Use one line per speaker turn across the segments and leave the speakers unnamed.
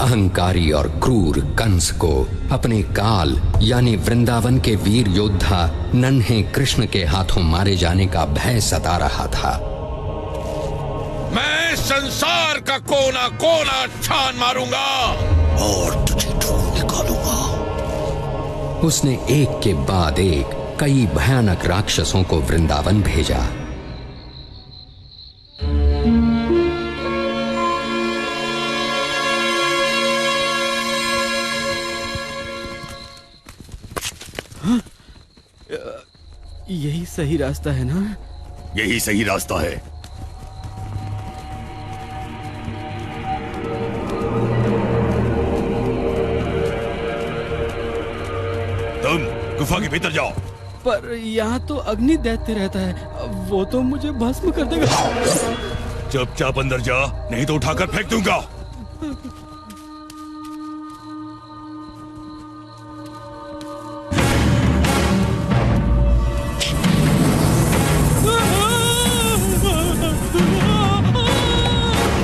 अहंकारी और क्रूर कंस को अपने काल यानी वृंदावन के वीर योद्धा नन्हे कृष्ण के हाथों मारे जाने का भय सता रहा था।
मैं संसार का कोना कोना छान मारूंगा और तुझे ढूंढ निकालूंगा।
उसने एक के बाद एक कई भयानक राक्षसों को वृंदावन भेजा।
यही सही रास्ता है ना?
यही सही रास्ता है। तुम गुफा के भीतर जाओ।
पर यहाँ तो अग्नि दैत्य रहता है, वो तो मुझे भस्म कर देगा।
चुपचाप अंदर जा, नहीं तो उठाकर फेंक दूंगा।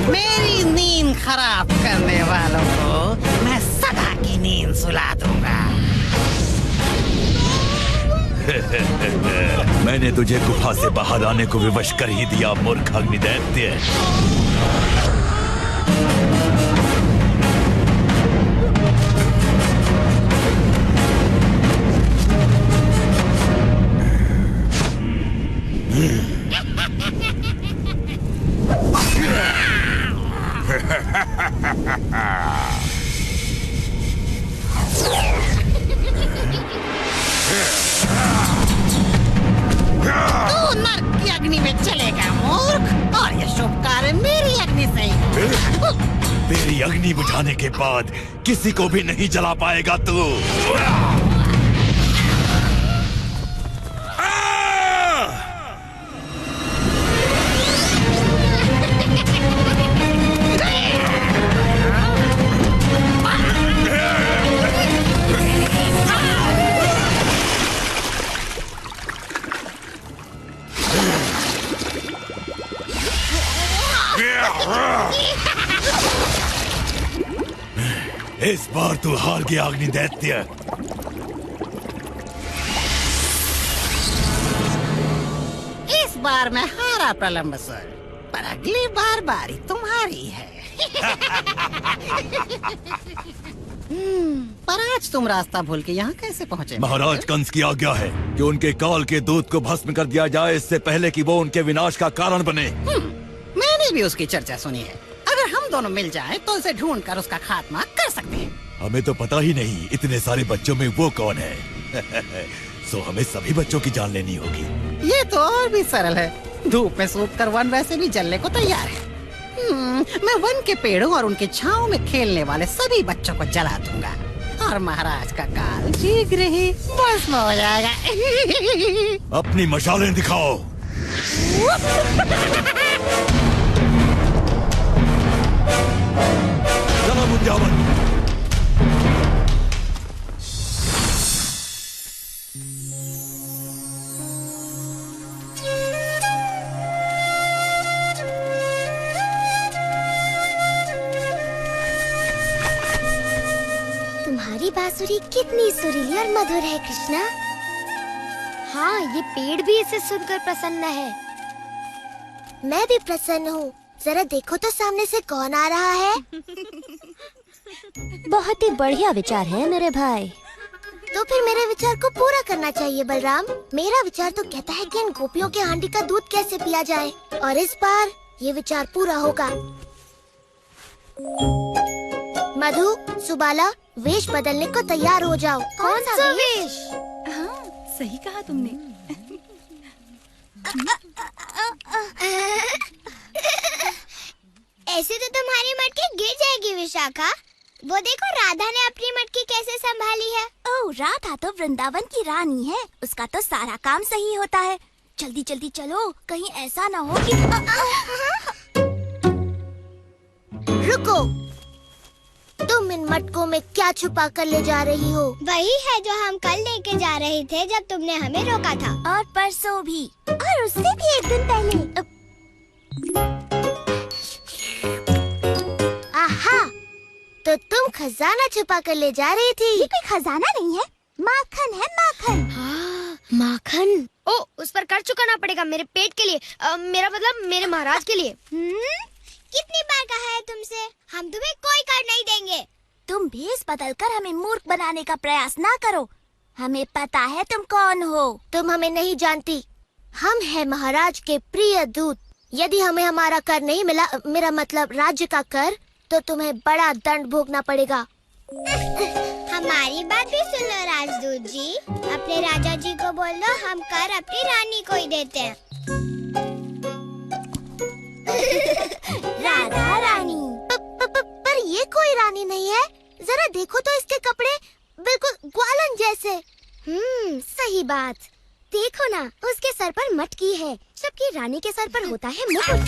मेरी नींद खराब करने वालों को मैं सदा की नींद सुला दूंगा।
मैंने तुझे गुफा से बाहर आने को विवश कर ही दिया, मूर्ख अग्निदैत्य।
तू नर्क की अग्नि में चलेगा मूर्ख, और ये शुभ कार्य मेरी अग्नि से ही।
तेरी अग्नि बुझाने के बाद किसी को भी नहीं जला पाएगा तू। इस बार तू हार गया अग्निदैत्य।
इस बार मैं हारा प्रलंबसुर, पर अगली बार बारी तुम्हारी है। पर आज तुम रास्ता भूल के यहाँ कैसे पहुँचे?
महाराज कंस की आज्ञा है कि उनके काल के दूत को भस्म कर दिया जाए, इससे पहले कि वो उनके विनाश का कारण बने।
मैंने भी उसकी चर्चा सुनी है। अगर हम दोनों मिल जाएं, तो उसे ढूंढकर उसका खात्मा कर सकते हैं।
हमें तो पता ही नहीं इतने सारे बच्चों में वो कौन है। सो हमें सभी बच्चों की जान लेनी होगी।
ये तो और भी सरल है। धूप में सूख कर वन वैसे भी जलने को तैयार है। मैं वन के पेड़ों और उनके छांव में खेलने वाले सभी बच्चों को जला दूंगा, और महाराज का काल शीघ्र ही भस्म हो जाएगा।
अपनी मशालें दिखाओ। चलो बुद्धियावन।
तुम्हारी बांसुरी कितनी सुरीली और मधुर है कृष्णा। हाँ, ये पेड़ भी इसे सुनकर प्रसन्न है। मैं भी प्रसन्न हूँ। जरा देखो तो सामने से कौन आ रहा है। बहुत ही बढ़िया विचार है मेरे भाई। तो फिर मेरे विचार को पूरा करना चाहिए बलराम। मेरा विचार तो कहता है कि इन गोपियों के हांडी का दूध कैसे पिया जाए, और इस बार ये विचार पूरा होगा। मधु, सुबाला, वेश बदलने को तैयार हो जाओ। कौन सा वेश?
हाँ, सही कहा तुमने।
ऐसे तो तुम्हारी मटकी गिर जाएगी विशाखा। वो देखो राधा ने अपनी मटकी कैसे संभाली है। ओह, राधा तो वृंदावन की रानी है, उसका तो सारा काम सही होता है। जल्दी जल्दी चलो, कहीं ऐसा ना हो कि रुको, तुम इन मटकों में क्या छुपा कर ले जा रही हो? वही है जो हम कल लेके जा रहे थे जब तुमने हमें रोका था, और परसों भी, और उससे भी एक दिन पहले। आहा, तो तुम खजाना छुपा कर ले जा रही थी। ये कोई खजाना नहीं है, माखन है, माखन। माखन?
ओ, उस पर कर चुकाना पड़ेगा मेरे पेट के लिए, मेरा मतलब मेरे महाराज के लिए।
कितनी बार कहा है तुमसे, हम तुम्हें कोई कर नहीं देंगे। तुम भेष बदलकर हमें मूर्ख बनाने का प्रयास ना करो। हमें पता है तुम कौन हो। तुम हमें नहीं जानती, हम हैं महाराज के प्रिय दूत। यदि हमें हमारा कर नहीं मिला, मेरा मतलब राज्य का कर, तो तुम्हें बड़ा दंड भोगना पड़ेगा। हमारी बात भी सुन लो राजदूत जी, अपने राजा जी को बोल दो हम कर अपनी रानी को ही देते हैं। राधा रानी? पर ये कोई रानी नहीं है, जरा देखो तो इसके कपड़े बिल्कुल ग्वालन जैसे। सही बात। देखो ना, उसके सर पर मटकी है, जबकि रानी के सर पर होता है मुकुट।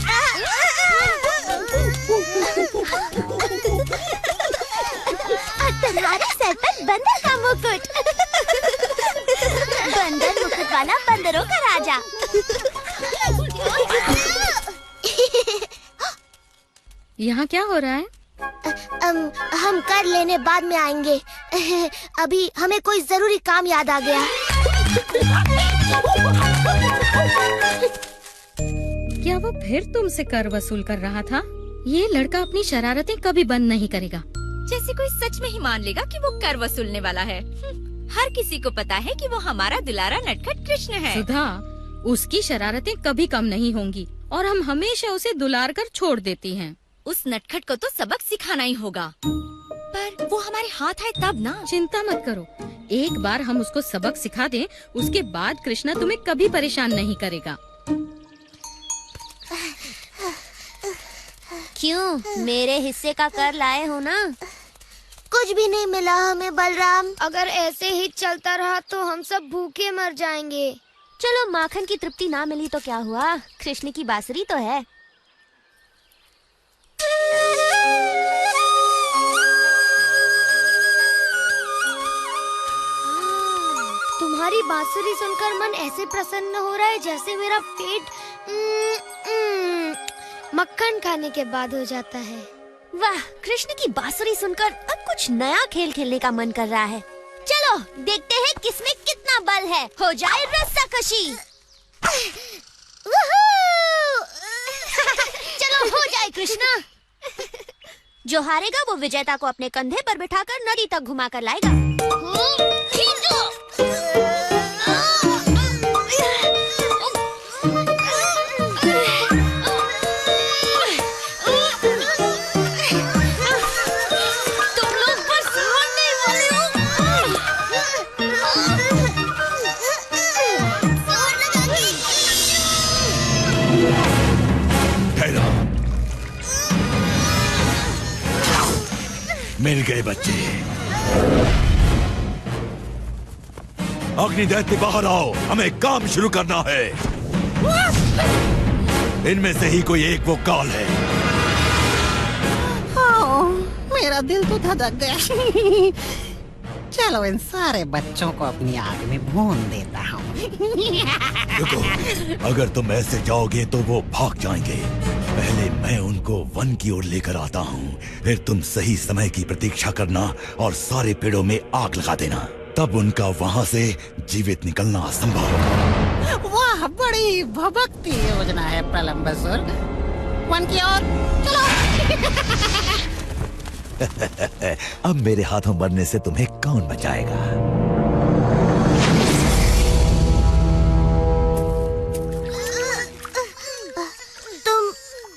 और तुम्हारे सर पर बंदर का मुकुट। बंदर मुकुट वाला बंदरों का राजा।
यहाँ क्या हो रहा है?
हम कर लेने बाद में आएंगे। अभी हमें कोई जरूरी काम याद आ गया।
क्या वो फिर तुमसे कर वसूल कर रहा था? ये लड़का अपनी शरारतें कभी बंद नहीं करेगा।
जैसे कोई सच में ही मान लेगा कि वो कर वसूलने वाला है। हर किसी को पता है कि वो हमारा दुलारा नटखट कृष्ण है।
सुधा, उसकी शरारतें कभी कम नहीं होंगी और हम हमेशा उसे दुलार कर छोड़ देती हैं।
उस नटखट को तो सबक सिखाना ही होगा, पर वो हमारे हाथ आए तब ना।
चिंता मत करो, एक बार हम उसको सबक सिखा दें, उसके बाद कृष्णा तुम्हें कभी परेशान नहीं करेगा।
क्यों, मेरे हिस्से का कर लाए हो ना? कुछ भी नहीं मिला हमें बलराम।
अगर ऐसे ही चलता रहा तो हम सब भूखे मर जाएंगे।
चलो, माखन की तृप्ति ना मिली तो क्या हुआ, कृष्ण की बांसुरी तो है।
तुम्हारी बांसुरी सुनकर मन ऐसे प्रसन्न हो रहा है जैसे मेरा पेट मक्खन खाने के बाद हो जाता है।
वाह, कृष्ण की बांसुरी सुनकर अब कुछ नया खेल खेलने का मन कर रहा है। चलो देखते हैं किसमें कितना बल है। हो जाए रस्साकशी। चलो हो जाए कृष्णा। जो हारेगा वो विजेता को अपने कंधे पर बिठाकर नदी तक घुमा कर लाएगा।
मिल गए बच्चे। अग्नि दैत्य बाहर आओ, हमें काम शुरू करना है। इनमें से ही कोई एक वो काल है।
मेरा दिल तो धड़क गया। चलो इन सारे बच्चों को अपनी आग में भून देता हूँ।
रुको, अगर तुम ऐसे जाओगे तो वो भाग जाएंगे। पहले मैं उनको वन की ओर लेकर आता हूँ, फिर तुम सही समय की प्रतीक्षा करना और सारे पेड़ों में आग लगा देना। तब उनका वहाँ से जीवित निकलना असंभव होगा।
वाह, बड़ी भभक्ति योजना है प्रलंबासुर। वन की ओर चलो।
अब मेरे हाथों मरने से तुम्हें कौन बचाएगा?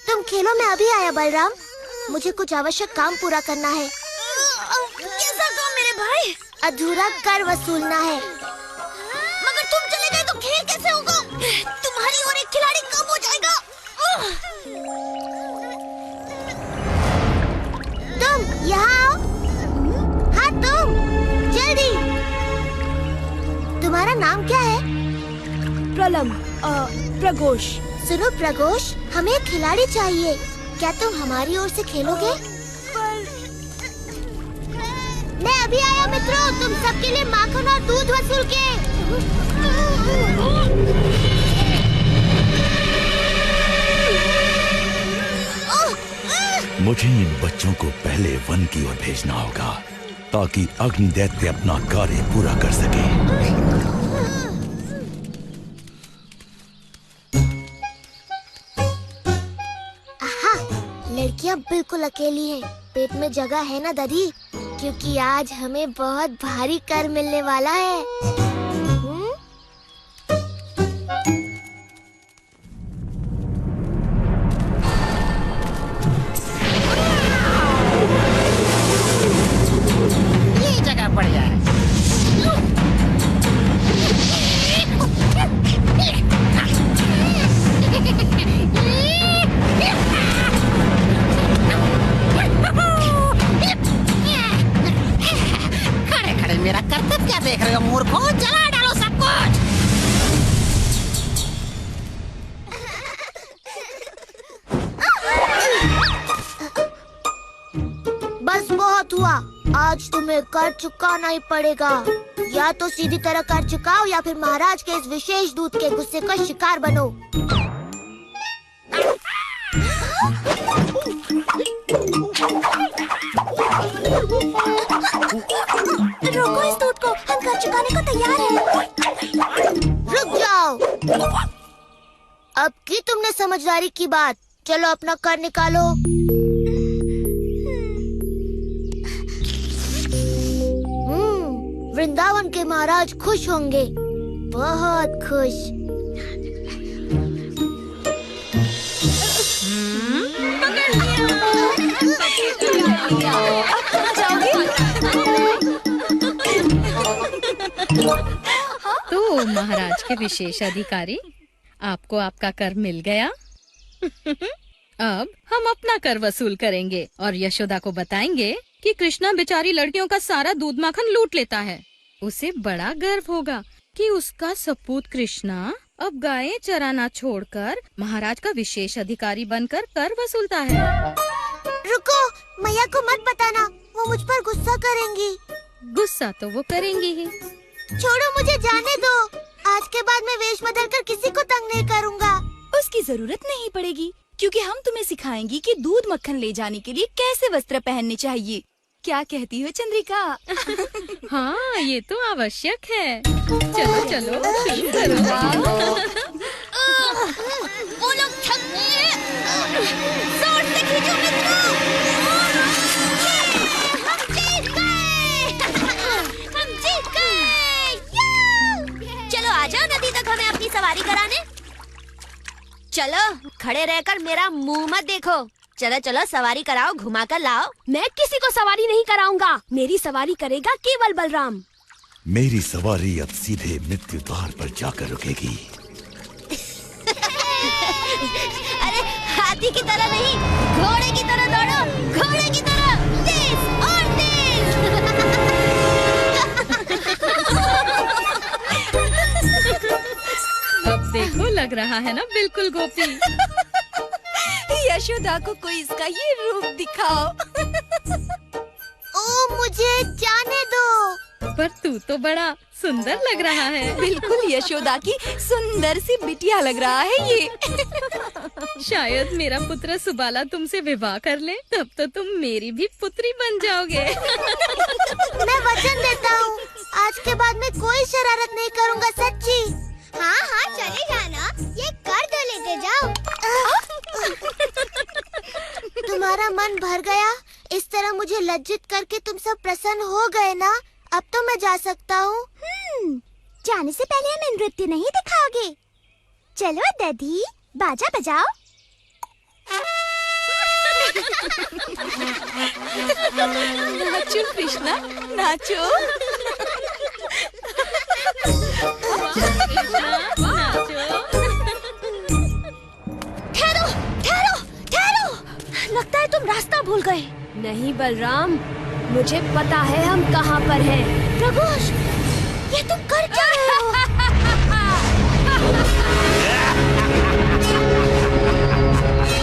तुम खेलों में अभी आया बलराम? मुझे कुछ आवश्यक काम पूरा करना है। कैसा काम मेरे भाई? अधूरा कर वसूलना है। मगर तुम चले गए तो खेल कैसे होगा? तुम्हारी और एक खिलाड़ी कम हो जाएगा। तुम यहाँ आओ। हाँ तुम, जल्दी। तुम्हारा नाम क्या है?
प्रघोष।
सुनो प्रघोष, हमें एक खिलाड़ी चाहिए। क्या तुम हमारी ओर से खेलोगे? मैं अभी आया मित्रों, तुम सबके लिए माखन और दूध वसूल के।
मुझे इन बच्चों को पहले वन की ओर भेजना होगा ताकि अग्नि दैत्य अपना कार्य पूरा कर सके।
लड़कियां बिल्कुल अकेली हैं। पेट में जगह है ना दादी? क्योंकि आज हमें बहुत भारी कर मिलने वाला है।
ये जगह बढ़िया है। मेरा कर्तव्य क्या देख रहे हो मूर्खों? जला डालो सब कुछ।
बस बहुत हुआ। आज तुम्हें कर चुकाना ही पड़ेगा। या तो सीधी तरह कर चुकाओ या फिर महाराज के इस विशेष दूत के गुस्से का शिकार बनो। रोको इस दूत को, हम कर चुकाने को तैयार हैं। रुक जाओ। अब की तुमने समझदारी की बात। चलो अपना कर निकालो। वृंदावन के महाराज खुश होंगे, बहुत खुश।
तो महाराज के विशेष अधिकारी, आपको आपका कर मिल गया। अब हम अपना कर वसूल करेंगे और यशोदा को बताएंगे कि कृष्णा बेचारी लड़कियों का सारा दूध माखन लूट लेता है। उसे बड़ा गर्व होगा कि उसका सपूत कृष्णा अब गायें चराना छोड़कर महाराज का विशेष अधिकारी बनकर कर वसूलता है।
रुको, मैया को मत बताना, वो मुझ पर गुस्सा करेंगी।
गुस्सा तो वो करेंगी ही।
छोड़ो, मुझे जाने दो। आज के बाद मैं वेश बदलकर किसी को तंग नहीं करूँगा।
उसकी जरूरत नहीं पड़ेगी, क्योंकि हम तुम्हें सिखाएंगी कि दूध मक्खन ले जाने के लिए कैसे वस्त्र पहनने चाहिए। क्या कहती हो चंद्रिका?
हाँ, ये तो आवश्यक है। चलो चलो शुरू करो।
वो लोग थक गए हैं। जोर से खींचो मित्रों। हम जीत गए। चलो आ जाओ नदी तक हमें अपनी सवारी कराने। चलो, खड़े रहकर मेरा मुंह मत देखो। चलो चलो सवारी कराओ, घुमा कर लाओ।
मैं किसी को सवारी नहीं कराऊंगा। मेरी सवारी करेगा केवल बलराम।
मेरी सवारी अब सीधे मृत्यु द्वार पर जाकर रुकेगी।
अरे हाथी की तरह नहीं, घोड़े की तरह दौड़ो, घोड़े की तरह तेज और तेज।
अब देखो, लग रहा है ना बिल्कुल गोपी।
यशोदा को कोई इसका ये रूप दिखाओ।
ओ, मुझे जाने दो।
पर तू तो बड़ा सुंदर लग रहा है।
बिल्कुल यशोदा की सुंदर सी बिटिया लग रहा है ये।
शायद मेरा पुत्र सुबाला तुमसे विवाह कर ले, तब तो तुम मेरी भी पुत्री बन जाओगे।
मैं वचन देता हूँ, आज के बाद मैं कोई शरारत नहीं करूँगा, सच्ची। हाँ हाँ चले जाना, ये कर दो, लेते जाओ। तुम्हारा मन भर गया? इस तरह मुझे लज्जित करके तुम सब प्रसन्न हो गए ना? अब तो मैं जा सकता हूँ। जाने से पहले हमें नृत्य नहीं दिखाओगे? चलो दधी, बाजा बजाओ।
नाचो कृष्णा, नाचो।
ठहरो, ठहरो, ठहरो। लगता है तुम रास्ता भूल गए।
नहीं बलराम, मुझे पता है हम कहाँ पर हैं।
प्रभुष, ये तुम कर क्या रहे हो?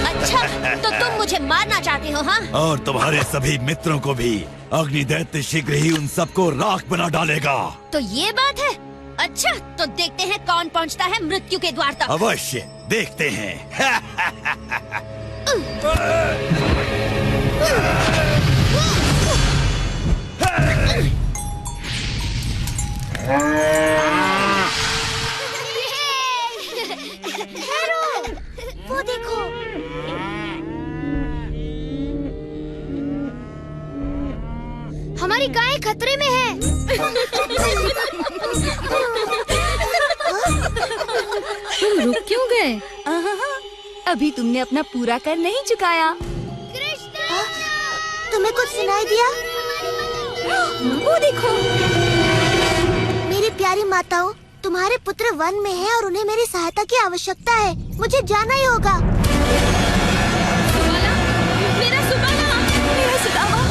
अच्छा, तो तुम मुझे मारना चाहते हो, हाँ?
और तुम्हारे सभी मित्रों को भी। अग्नि दैत्य शीघ्र ही उन सबको राख बना डालेगा।
तो ये बात है। अच्छा, तो देखते हैं कौन पहुंचता है मृत्यु के द्वार तक।
अवश्य देखते हैं।
वो देखो। हमारी गाय खतरे में है।
तुम रुक क्यों गए?
अभी तुमने अपना पूरा कर नहीं चुकाया।
तुम्हें कुछ सुनाई दिया?
वो देखो।
मेरी प्यारी माताओं, तुम्हारे पुत्र वन में हैं और उन्हें मेरी सहायता की आवश्यकता है। मुझे जाना ही होगा।
सुबाला, मेरा सुबाला,
मेरा सुदामा।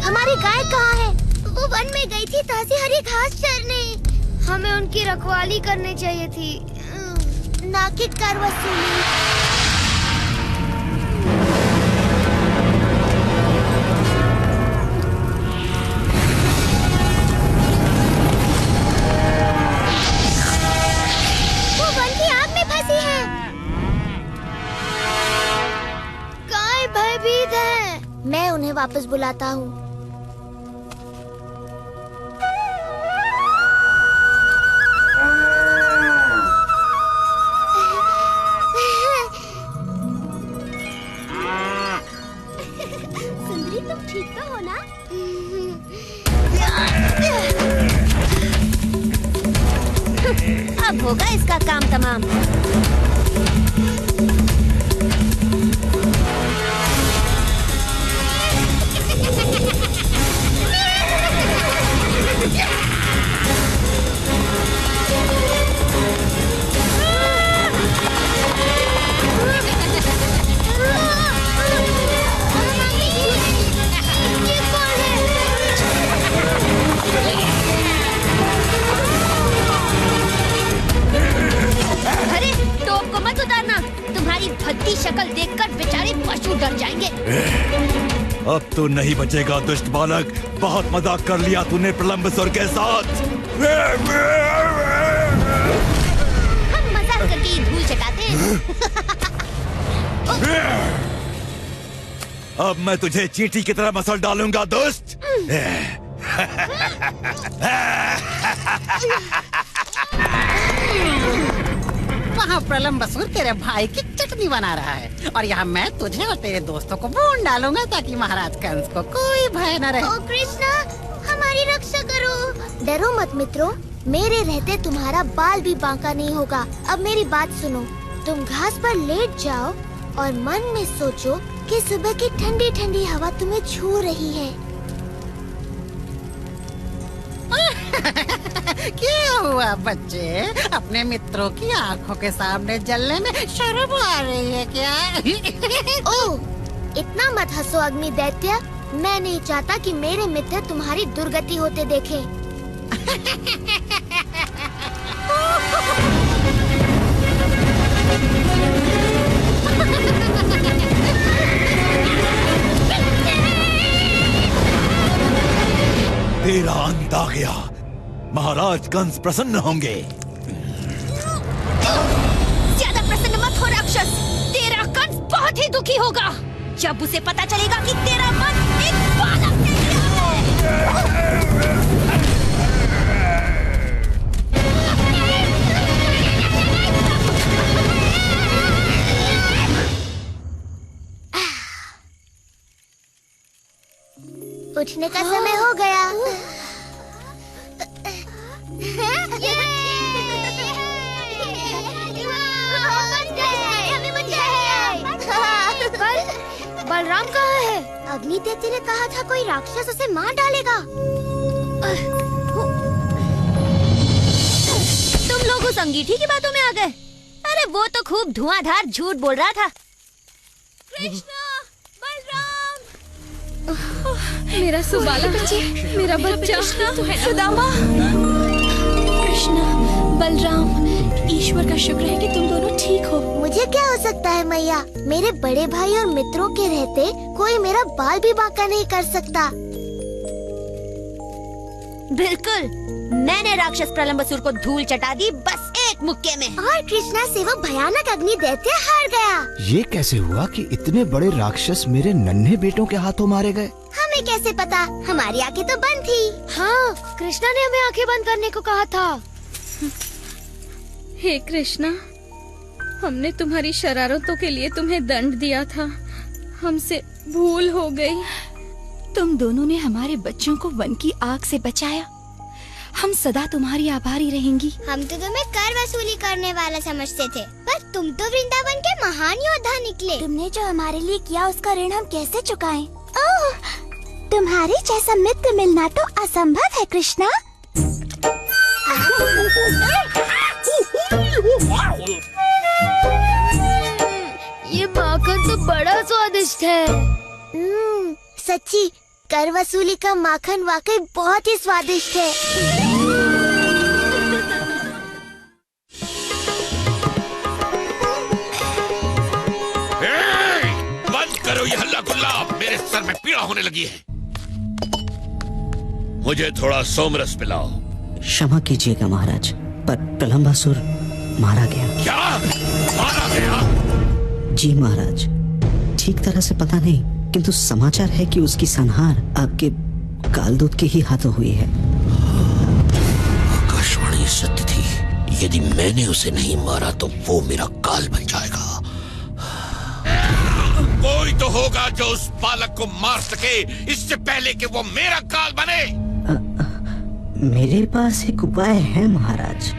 हमारी गाय कहाँ है? वो वन में गई थी ताज़ी हरी घास चरने।
हमें उनकी रखवाली करनी चाहिए थी,
ना कि कर वसूली। वो वन की आग में फंसी है।
गाय भयभीत है।
मैं उन्हें वापस बुलाता हूँ। सुंदरी, तुम ठीक तो हो ना? अब होगा इसका काम तमाम।
अरे टोप को मत उतारना, तुम्हारी भद्दी शक्ल देखकर बेचारे पशु डर जाएंगे।
अब तो नहीं बचेगा दुष्ट बालक। बहुत मजाक कर लिया तूने प्रलंबसुर के साथ।
हम मजाक करके ही धूल चटाते हैं।
अब मैं तुझे चींटी की तरह मसल डालूंगा दुष्ट।
वहाँ प्रलंबसुर तेरे भाई की चटनी बना रहा है और यहाँ मैं तुझे और तेरे दोस्तों को भून डालूंगा ताकि महाराज कंस को कोई भय न रहे।
ओ कृष्णा, हमारी रक्षा करो। डरो मत मित्रों, मेरे रहते तुम्हारा बाल भी बांका नहीं होगा। अब मेरी बात सुनो। तुम घास पर लेट जाओ और मन में सोचो कि सुबह की ठंडी ठंडी हवा तुम्हें छू रही है।
क्या हुआ बच्चे? अपने मित्रों की आंखों के सामने जलने में शर्म आ रही है क्या?
ओह, इतना मत हंसो अग्नि दैत्य। मैं नहीं चाहता कि मेरे मित्र तुम्हारी दुर्गति होते देखें।
तेरा अंत आ गया। महाराज कंस प्रसन्न होंगे।
ज्यादा प्रसन्न मत हो राक्षस। तेरा कंस बहुत ही दुखी होगा जब उसे पता चलेगा कि तेरा मन एक बालक के लिए है।
उठने का समय हो गया।
बलराम कहाँ है?
अग्नि दैत्य ने कहा था कोई राक्षस उसे मार डालेगा।
तुम लोग उस अंगीठी की बातों में आ गए। अरे वो तो खूब धुआंधार झूठ बोल रहा था।
कृष्णा, बलराम,
मेरा सुबाला, मेरा बच्चा,
सुदामा, कृष्णा, बलराम, ईश्वर का शुक्र है कि तुम दोनों ठीक हो।
मुझे क्या हो सकता है मैया, मेरे बड़े भाई और मित्रों के रहते कोई मेरा बाल भी बांका नहीं कर सकता।
बिल्कुल, मैंने राक्षस प्रलंबासुर को धूल चटा दी बस एक मुक्के में।
और कृष्णा से वो भयानक अग्नि दैत्य हार गया।
ये कैसे हुआ कि इतने बड़े राक्षस मेरे नन्हे बेटों के हाथों मारे गए?
हमें कैसे पता, हमारी आंखें तो बंद थी।
हाँ, कृष्णा ने हमें आंखें बंद करने को कहा था।
हे कृष्णा, हमने तुम्हारी शरारतों के लिए तुम्हें दंड दिया था, हमसे भूल हो गई।
तुम दोनों ने हमारे बच्चों को वन की आग से बचाया, हम सदा तुम्हारी आभारी रहेंगी।
हम तो तुम्हें कर वसूली करने वाला समझते थे, पर तुम तो वृंदावन के महान योद्धा निकले। तुमने जो हमारे लिए किया उसका ऋण हम कैसे चुकाएं? ओह, तुम्हारे जैसा मित्र मिलना तो असंभव है कृष्णा।
ये माखन तो बड़ा स्वादिष्ट है।
सच्ची, कर वसूली का माखन वाकई बहुत ही स्वादिष्ट है।
बंद करो ये हल्ला गुल्ला, मेरे सर में पीड़ा होने लगी है। मुझे थोड़ा सोमरस पिलाओ।
क्षमा कीजिएगा महाराज, पर प्रलंबासुर मारा गया।
क्या मारा गया?
जी महाराज, ठीक तरह से पता नहीं, किंतु समाचार है कि उसकी संहार आपके कालदूत के ही हाथों हुई है।
आकाशवाणी सत्य थी, यदि मैंने उसे नहीं मारा तो वो मेरा काल बन जाएगा। कोई तो होगा जो उस बालक को मार सके इससे पहले कि वो मेरा काल बने।
मेरे पास एक उपाय है महाराज।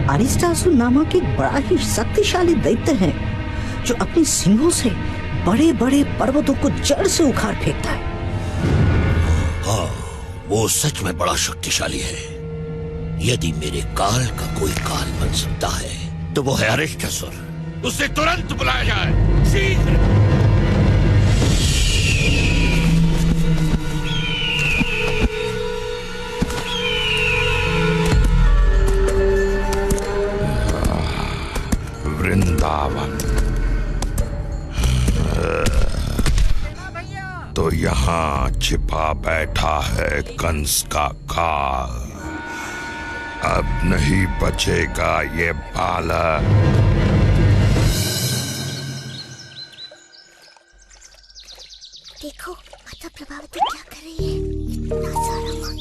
अरिष्टासुर नामक एक बड़ा ही शक्तिशाली दैत्य है जो अपनी सींगों से बड़े बड़े पर्वतों को जड़ से उखाड़ फेंकता है।
हाँ, वो सच में बड़ा शक्तिशाली है। यदि मेरे काल का कोई काल बन सकता है तो वो है अरिष्टासुर। उसे तुरंत बुलाया जाए, शीघ्र।
वृंदावन तो यहाँ छिपा बैठा है कंस का काल। अब नहीं बचेगा ये बालक।
देखो माता प्रभावती क्या कर रही है, इतना सारा माखन।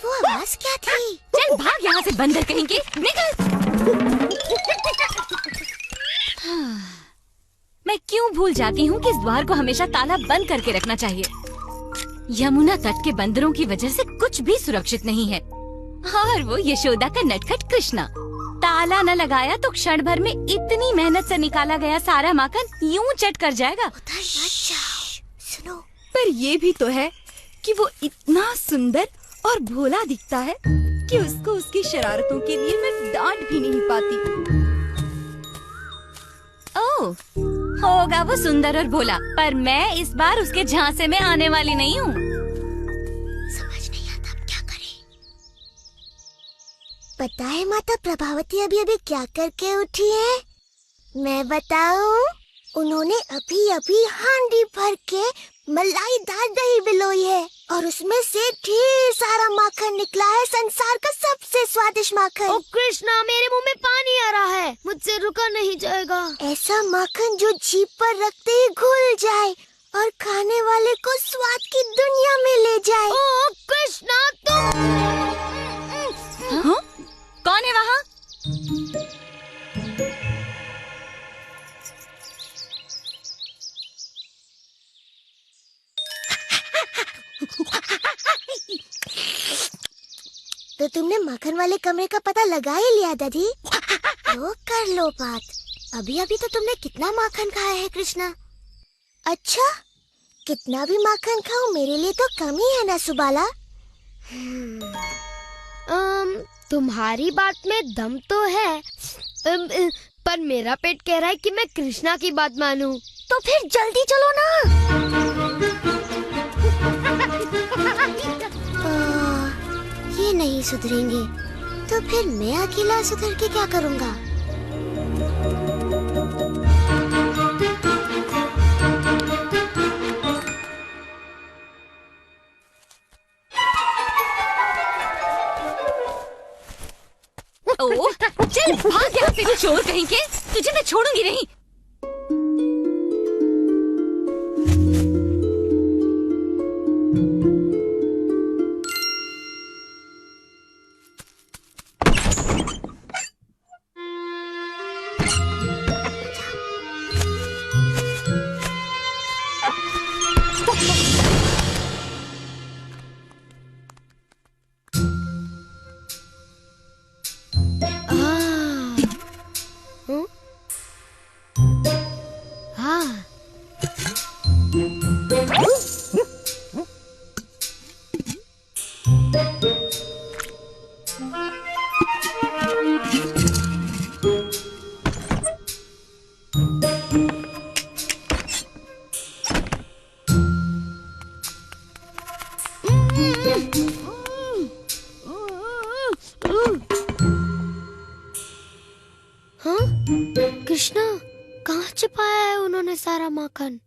वो आवाज क्या थी?
चल भाग यहाँ से बंदर कहेंगे, निकल। मैं क्यों भूल जाती हूँ कि इस द्वार को हमेशा ताला बंद करके रखना चाहिए। यमुना तट के बंदरों की वजह से कुछ भी सुरक्षित नहीं है। और वो यशोदा का नटखट कृष्णा, ताला न लगाया तो क्षण भर में इतनी मेहनत से निकाला गया सारा माखन यूं चट कर जाएगा।
सुनो,
पर ये भी तो है कि वो इतना सुंदर और भोला दिखता है कि उसको उसकी शरारतों के लिए मैं डांट भी नहीं पाती। ओह, होगा वो सुंदर और भोला, पर मैं इस बार उसके झांसे में आने वाली नहीं हूँ।
समझ नहीं आता अब क्या करें। पता है माता प्रभावती अभी अभी क्या करके उठी है? मैं बताऊं? उन्होंने अभी अभी हांडी भर के मलाईदार दही बिलोई है और उसमें से ढेर सारा माखन निकला है, संसार का सबसे स्वादिष्ट माखन।
ओ कृष्णा, मेरे मुंह में पानी आ रहा है, मुझसे रुका नहीं जाएगा।
ऐसा माखन जो जीभ पर रखते ही घुल जाए और खाने वाले को स्वाद की दुनिया में ले जाए।
ओ कृष्णा, तुम
हाँ? कौन है वहाँ?
तो तुमने माखन वाले कमरे का पता लगा ही लिया दादी। तो कर लो बात। अभी अभी तो तुमने कितना माखन खाया है कृष्णा? अच्छा, कितना भी माखन खाओ मेरे लिए तो कम ही है ना सुबाला।
तुम्हारी बात में दम तो है, पर मेरा पेट कह रहा है कि मैं कृष्णा की बात मानूं।
तो फिर जल्दी चलो ना। ये नहीं सुधरेंगे तो फिर मैं अकेला सुधर के क्या करूँगा?
ओह, चल भाग यहाँ से चोर कहीं के, तुझे मैं छोड़ूंगी नहीं।
कृष्णा, कहाँ छिपाया है उन्होंने सारा माखन?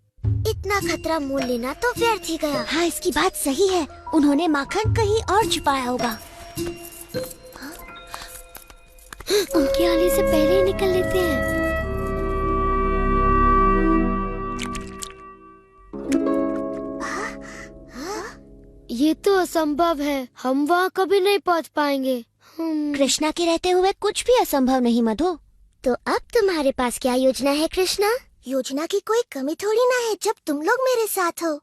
इतना खतरा मोल लेना तो व्यर्थ ही गया। हाँ, इसकी बात सही है, उन्होंने माखन कहीं और छुपाया होगा।
उनके आने से पहले ही निकल लेते हैं। ये तो असंभव है, हम वहाँ कभी नहीं पहुँच पाएंगे।
कृष्णा के रहते हुए कुछ भी असंभव नहीं मधु। तो अब तुम्हारे पास क्या योजना है कृष्णा? योजना की कोई कमी थोड़ी ना है जब तुम लोग मेरे साथ हो।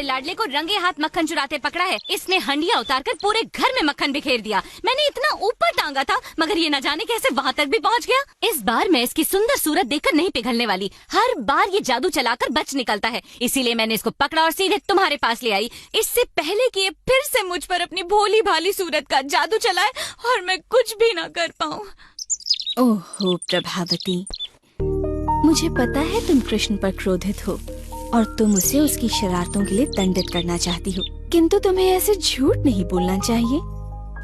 लाडले को रंगे हाथ मक्खन चुराते पकड़ा है। इसने हंडिया उतारकर पूरे घर में मक्खन बिखेर दिया। मैंने इतना ऊपर टांगा था मगर ये न जाने कैसे वहाँ तक भी पहुँच गया। इस बार मैं इसकी सुंदर सूरत देखकर नहीं पिघलने वाली। हर बार ये जादू चलाकर बच निकलता है, इसीलिए मैंने इसको पकड़ा और सीधे तुम्हारे पास ले आई। इससे पहले कि ये फिर से मुझ पर अपनी भोली भाली सूरत का जादू चलाए और मैं कुछ भी न कर पाऊँ।
ओहो प्रभावती, मुझे पता है तुम कृष्ण पर क्रोधित हो और तुम उसे उसकी शरारतों के लिए दंडित करना चाहती हो, किंतु तुम्हें ऐसे झूठ नहीं बोलना चाहिए।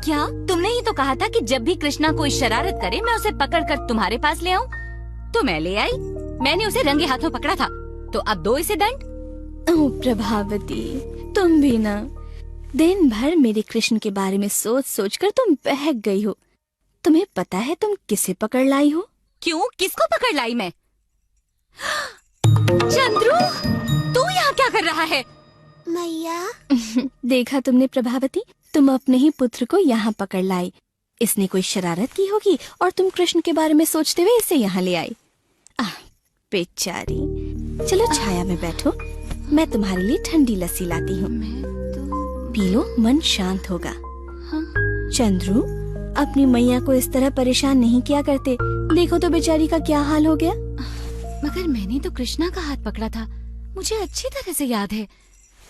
क्या तुमने ही तो कहा था कि जब भी कृष्णा कोई शरारत करे मैं उसे पकड़कर तुम्हारे पास ले आऊं? तो मैं ले आई। मैंने उसे रंगे हाथों पकड़ा था, तो अब दो इसे दंड।
ओह प्रभावती, तुम भी ना दिन भर मेरे कृष्ण के बारे में सोच सोच कर तुम बहक गई हो। तुम्हें पता है तुम किसे पकड़ लाई हो?
क्यों, किसको पकड़ लाई मैं? चंद्रू, तू यहाँ क्या कर रहा है?
मैया
देखा तुमने प्रभावती, तुम अपने ही पुत्र को यहाँ पकड़ लाई। इसने कोई शरारत की होगी और तुम कृष्ण के बारे में सोचते हुए इसे यहाँ ले आई। बेचारी। चलो छाया में बैठो, मैं तुम्हारे लिए ठंडी लस्सी लाती हूँ। पी लो, मन शांत होगा। चंद्रू, अपनी मैया को इस तरह परेशान नहीं किया करते। देखो तो बेचारी का क्या हाल हो गया।
मगर मैंने तो कृष्णा का हाथ पकड़ा था, मुझे अच्छी तरह से याद है।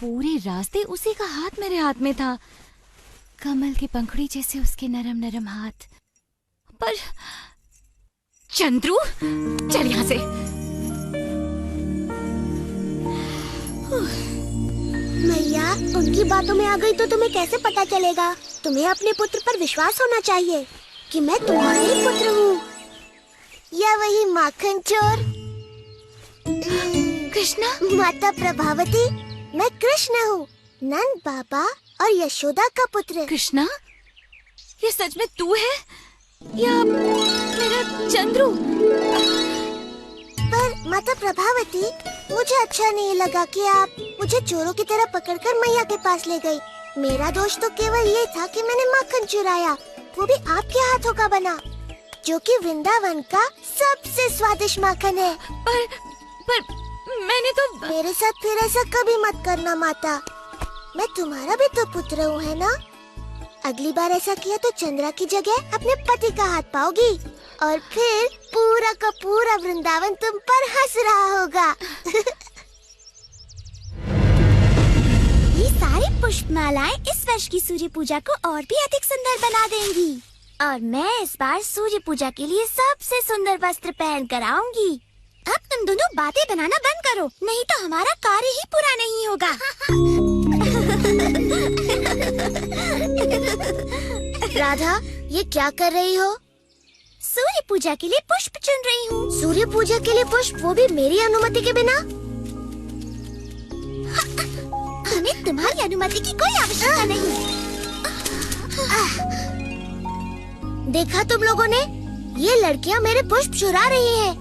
पूरे रास्ते उसी का हाथ मेरे हाथ में था, कमल की पंखुड़ी जैसे उसके नरम नरम हाथ। पर चंद्रू, चल यहाँ से।
मैया, उनकी बातों में आ गई तो तुम्हें कैसे पता चलेगा? तुम्हें अपने पुत्र पर विश्वास होना चाहिए कि मैं तुम्हारा ही पुत्र हूँ। या वही माखन चोर
कृष्णा?
माता प्रभावती, मैं कृष्ण हूँ, नंद बाबा और यशोदा का पुत्र।
कृष्णा, ये सच में तू है या मेरा चंद्रू?
पर माता प्रभावती, मुझे अच्छा नहीं लगा कि आप मुझे चोरों की तरह पकड़कर मैया के पास ले गई। मेरा दोष तो केवल ये था कि मैंने माखन चुराया, वो भी आपके हाथों का बना, जो कि वृंदावन का सबसे स्वादिष्ट माखन है।
पर मैंने तो...
मेरे साथ फिर ऐसा कभी मत करना माता, मैं तुम्हारा भी तो पुत्र हूँ, है ना? अगली बार ऐसा किया तो चंद्रा की जगह अपने पति का हाथ पाओगी और फिर पूरा का पूरा वृंदावन तुम पर हंस रहा होगा। ये सारी पुष्पमालाएं इस वर्ष की सूर्य पूजा को और भी अधिक सुंदर बना देंगी, और मैं इस बार सूर्य पूजा के लिए सबसे सुंदर वस्त्र पहन कर आऊंगी। अब तुम दोनों बातें बनाना बंद करो, नहीं तो हमारा कार्य ही पूरा नहीं होगा। राधा, ये क्या कर रही हो? सूर्य पूजा के लिए पुष्प चुन रही हूँ। सूर्य पूजा के लिए पुष्प, वो भी मेरी अनुमति के बिना? हमें तुम्हारी अनुमति की कोई आवश्यकता नहीं। देखा तुम लोगों ने, ये लड़कियाँ मेरे पुष्प चुरा रही हैं।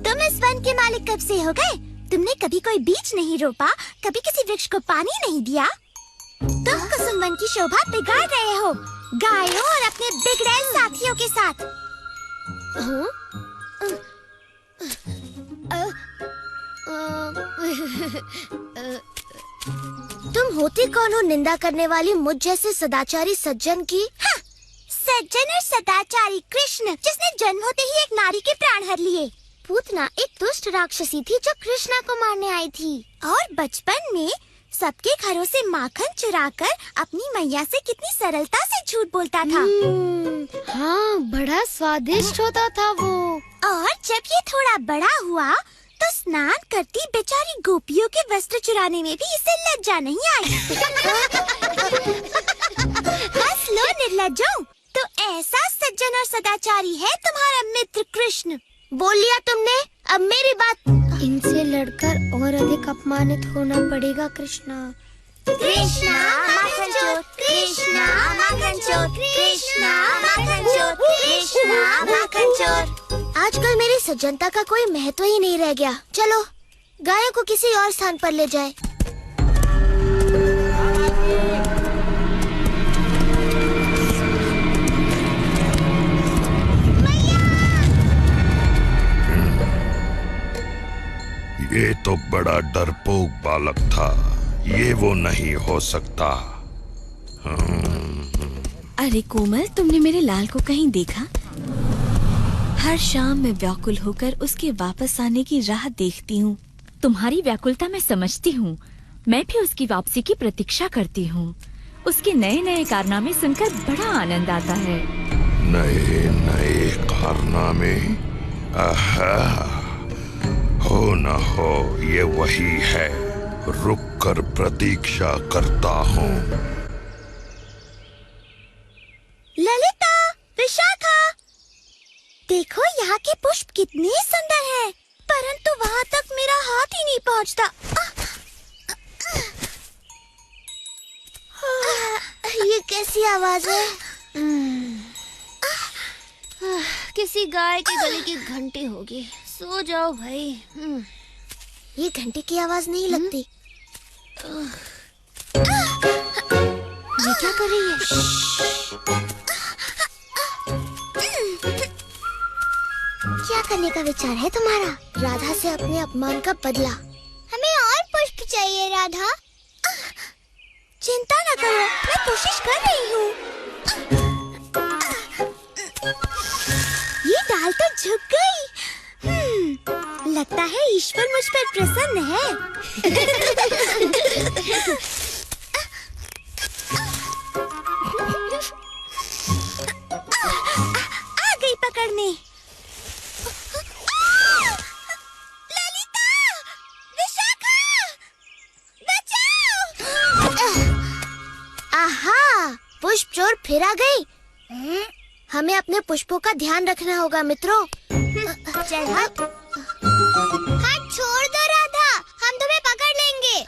तुम इस वन के मालिक कब से हो गए? तुमने कभी कोई बीज नहीं रोपा, कभी किसी वृक्ष को पानी नहीं दिया। तुम कुसुम वन की शोभा बिगाड़ रहे हो, गायों और अपने बिगड़ैल साथियों के साथ। तुम होती कौन हो निंदा करने वाली मुझ जैसे सदाचारी सज्जन की? हाँ, सज्जन और सदाचारी कृष्ण, जिसने जन्म होते ही एक नारी के प्राण हर लिए। पूतना एक दुष्ट राक्षसी थी जो कृष्णा को मारने आई थी, और बचपन में सबके घरों से माखन चुराकर अपनी मैया से कितनी सरलता से झूठ बोलता था।
हाँ, बड़ा स्वादिष्ट होता था वो।
और जब ये थोड़ा बड़ा हुआ तो स्नान करती बेचारी गोपियों के वस्त्र चुराने में भी इसे लज्जा नहीं आई। हंस लो निर्लज्जों, तो ऐसा सज्जन और सदाचारी है तुम्हारा मित्र कृष्ण। बोल लिया तुमने, अब मेरी बात।
इनसे लड़कर और अधिक अपमानित होना पड़ेगा कृष्णा।
कृष्णा माखन चोर, कृष्णा माखन चोर, कृष्णा माखन चोर, कृष्णा माखन चोर। आजकल मेरी सज्जनता का कोई महत्व ही नहीं रह गया। चलो गायों को किसी और स्थान पर ले जाए।
ये तो बड़ा डरपोक बालक था, ये वो नहीं हो सकता।
अरे कोमल, तुमने मेरे लाल को कहीं देखा? हर शाम मैं व्याकुल होकर उसके वापस आने की राह देखती हूँ।
तुम्हारी व्याकुलता मैं समझती हूँ, मैं भी उसकी वापसी की प्रतीक्षा करती हूँ। उसके नए नए कारनामे सुनकर बड़ा आनंद आता है।
नए नए कारनामे? हो न हो ये वही है, रुक कर प्रतीक्षा करता हूँ।
ललिता, विशाखा, देखो यहाँ के पुष्प कितने सुंदर हैं, परंतु वहाँ तक मेरा हाथ ही नहीं पहुँचता। ये कैसी आवाज है?
किसी गाय के गले की घंटी होगी। सो जाओ भाई।
ये घंटी की आवाज नहीं लगती। ये क्या कर रही है? क्या क्या करने का विचार है तुम्हारा? राधा से अपने अपमान का बदला। हमें और पुष्प चाहिए राधा। चिंता न करो, मैं कोशिश कर रही हूँ। ये डाल तो झुक गई। लगता है ईश्वर मुझ पर प्रसन्न है। आ गई पकड़ने। ललिता, विशाखा, बचाओ! आहा, पुष्प चोर फिर आ गई। हमें अपने पुष्पों का ध्यान रखना होगा मित्रों। चल हट। हाथ छोड़ दो राधा, हम तुम्हें पकड़ लेंगे।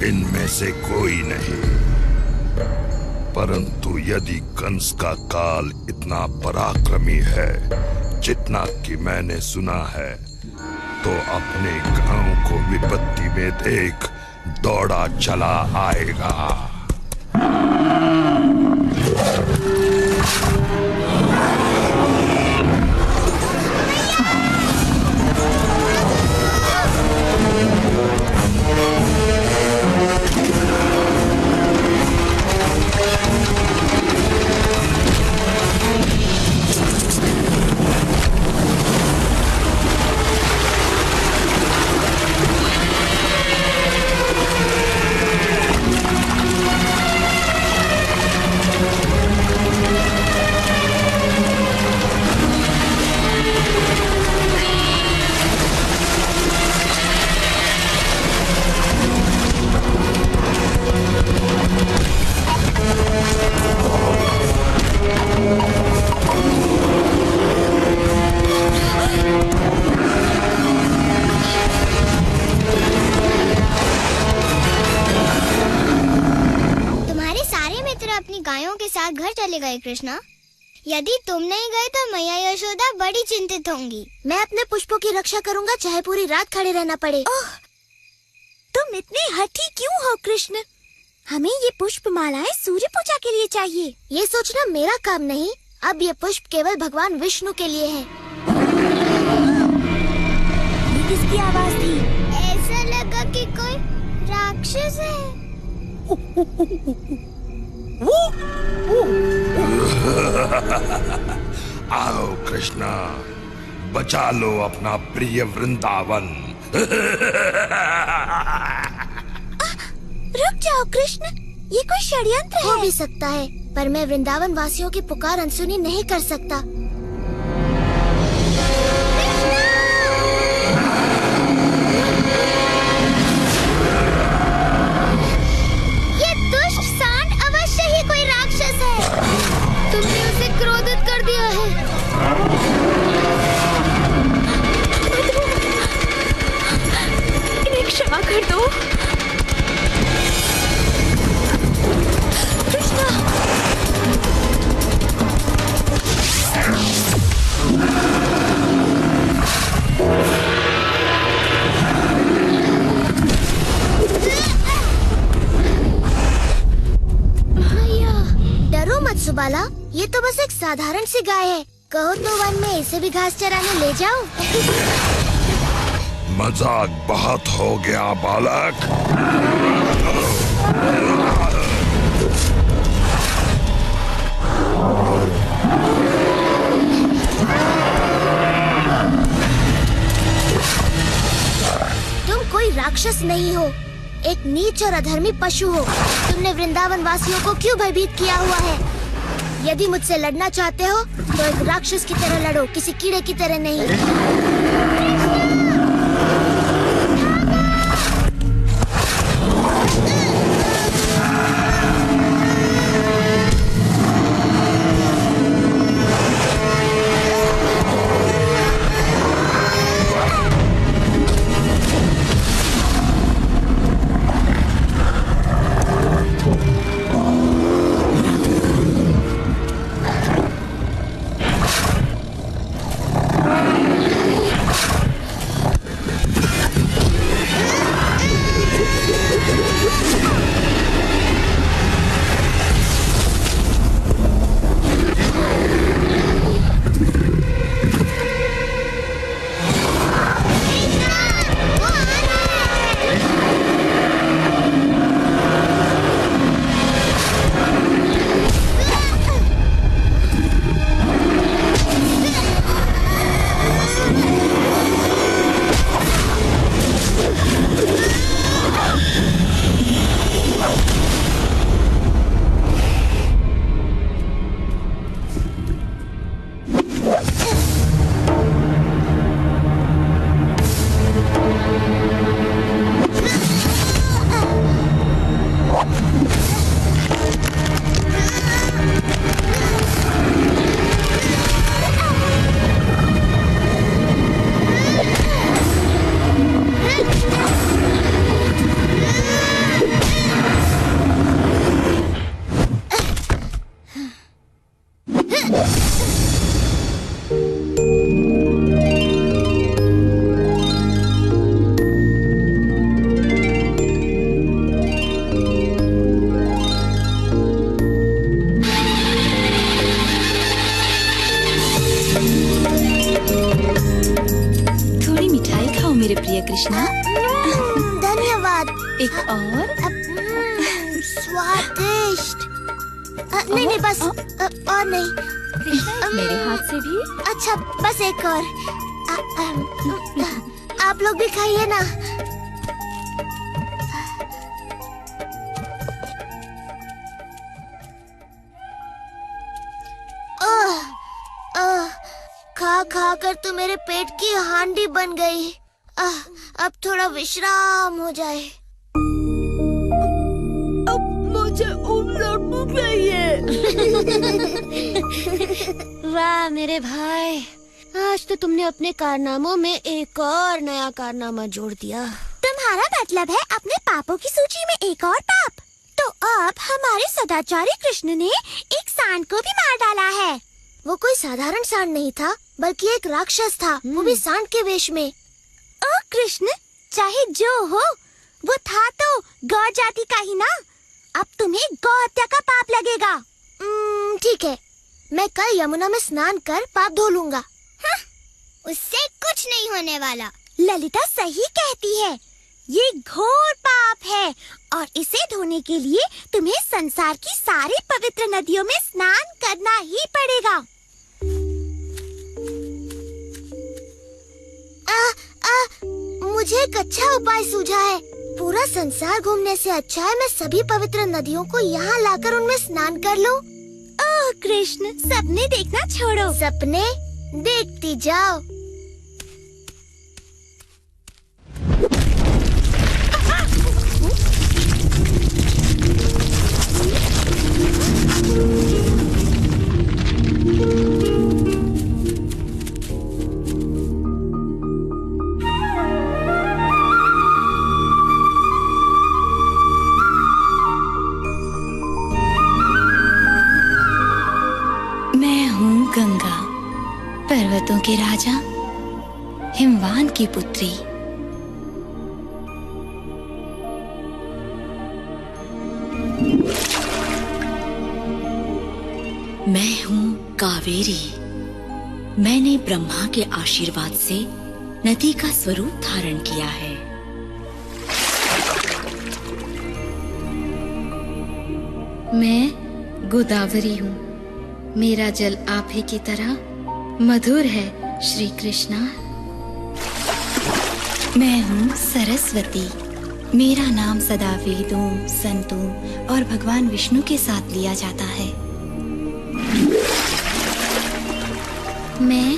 इनमें से कोई नहीं, परंतु यदि कंस का काल इतना पराक्रमी है जितना कि मैंने सुना है, तो अपने गांव को विपत्ति में देख दौड़ा चला आएगा।
घर चले गए कृष्णा। यदि तुम नहीं गए तो मैया यशोदा बड़ी चिंतित होंगी। मैं अपने पुष्पों की रक्षा करूंगा, चाहे पूरी रात खड़े रहना पड़े। ओह, तुम इतने हठी क्यों हो कृष्ण? हमें ये पुष्प मालाएं सूर्य पूजा के लिए चाहिए। ये सोचना मेरा काम नहीं। अब ये पुष्प केवल भगवान विष्णु के लिए है। ये किसकी आवाज थी? ऐसा लगा कि कोई राक्षस है।
आओ कृष्णा, बचा लो अपना प्रिय वृंदावन।
रुक जाओ कृष्ण, ये कोई षड्यंत्र हो भी सकता है, पर मैं वृंदावन वासियों की पुकार अनसुनी नहीं कर सकता। ये दुष्ट सांड अवश्य ही कोई राक्षस है। तुमने उसे क्रोधित कर दिया है।
इन्हें क्षमा कर दो।
डरो मत सुबाला, ये तो बस एक साधारण सी गाय है। कहो तो वन में इसे भी घास चराने ले जाओ।
मजाक बहुत हो गया बालक।
तुम कोई राक्षस नहीं हो, एक नीच और अधर्मी पशु हो। तुमने वृंदावन वासियों को क्यों भयभीत किया हुआ है? यदि मुझसे लड़ना चाहते हो तो एक राक्षस की तरह लड़ो, किसी कीड़े की तरह नहीं।
कृष्णा।
धन्यवाद।
एक और?
स्वादिष्ट। नहीं नहीं बस और नहीं।
कृष्णा मेरे हाथ से भी।
अच्छा बस एक और। आप लोग भी खाइए ना। खा खा कर तो मेरे पेट की हांडी बन गई। अब थोड़ा विश्राम हो जाए।
अब मुझे भूख रही है।
वाह मेरे भाई, आज तो तुमने अपने कारनामों में एक और नया कारनामा जोड़ दिया। तुम्हारा मतलब है अपने पापों की सूची में एक और पाप? तो अब हमारे सदाचारी कृष्ण ने एक सांड को भी मार डाला है। वो कोई साधारण सांड नहीं था, बल्कि एक राक्षस था, वो भी सांड के वेश में। ओ कृष्ण, चाहे जो हो, वो था तो गौ जाति का ही ना। अब तुम्हें गौ हत्या का पाप लगेगा। ठीक है, मैं कल यमुना में स्नान कर पाप धो लूंगा। उससे कुछ नहीं होने वाला। ललिता सही कहती है, ये घोर पाप है और इसे धोने के लिए तुम्हें संसार की सारी पवित्र नदियों में स्नान करना ही पड़ेगा। मुझे एक अच्छा उपाय सूझा है। पूरा संसार घूमने से अच्छा है मैं सभी पवित्र नदियों को यहाँ लाकर उनमें स्नान कर लूं। ओह कृष्ण, सपने देखना छोड़ो। सपने देखती जाओ।
गंगा, पर्वतों के राजा, हिमवान की पुत्री। मैं हूँ कावेरी। मैंने ब्रह्मा के आशीर्वाद से नदी का स्वरूप धारण किया है।
मैं गोदावरी हूँ। मेरा जल आप ही की तरह मधुर है श्री कृष्णा।
मैं हूँ सरस्वती। मेरा नाम सदा वेदों, संतों और भगवान विष्णु के साथ लिया जाता है।
मैं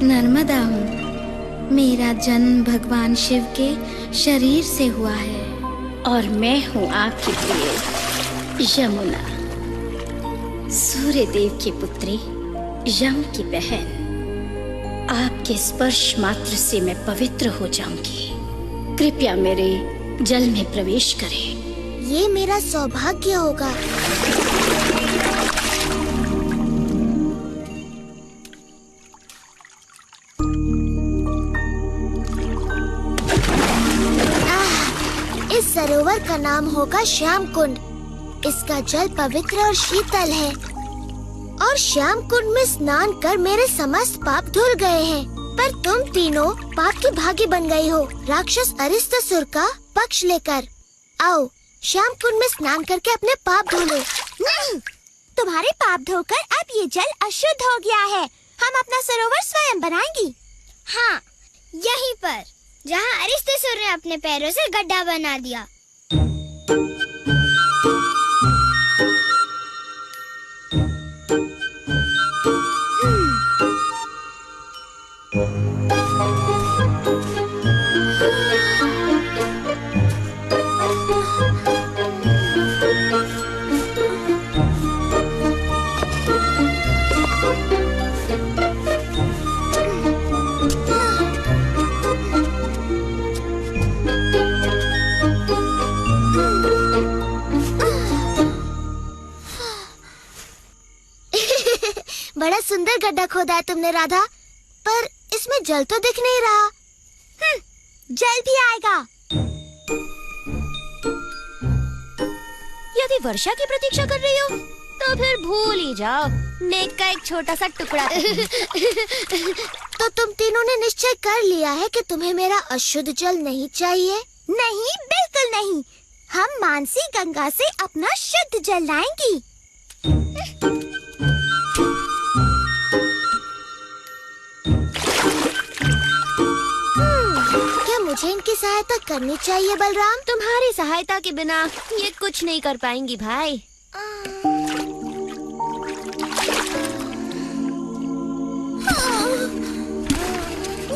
नर्मदा हूँ। मेरा जन्म भगवान शिव के शरीर से हुआ है।
और मैं हूँ आपकी प्रिय यमुना, सूर्य देव की पुत्री, यम की बहन। आपके स्पर्श मात्र से मैं पवित्र हो जाऊंगी। कृपया मेरे जल में प्रवेश करें।
ये मेरा सौभाग्य होगा। इस सरोवर का नाम होगा श्याम कुंड। इसका जल पवित्र और शीतल है और श्याम कुंड में स्नान कर मेरे समस्त पाप धुल गए हैं। पर तुम तीनों पाप की भागी बन गई हो, राक्षस अरिष्टासुर का पक्ष लेकर। आओ श्याम कुंड में स्नान करके अपने पाप धो लो। नहीं, तुम्हारे पाप धोकर अब ये जल अशुद्ध हो गया है। हम अपना सरोवर स्वयं बनाएंगी। हाँ, यहीं पर जहाँ अरिष्टासुर ने अपने पैरों से गड्ढा बना दिया। बड़ा सुंदर गड्ढा खोदा है तुमने राधा, पर इसमें जल तो दिख नहीं रहा। जल भी आएगा।
यदि वर्षा की प्रतीक्षा कर रही हो तो
तो फिर भूल ही जाओ, नेक का एक छोटा सा टुकड़ा।
तो तुम तीनों ने निश्चय कर लिया है कि तुम्हें मेरा अशुद्ध जल नहीं चाहिए?
नहीं, बिल्कुल नहीं। हम मानसी गंगा से अपना शुद्ध जल लाएंगी।
क्या मुझे इनकी सहायता करनी चाहिए बलराम?
तुम्हारी सहायता के बिना ये कुछ नहीं कर पाएंगी भाई।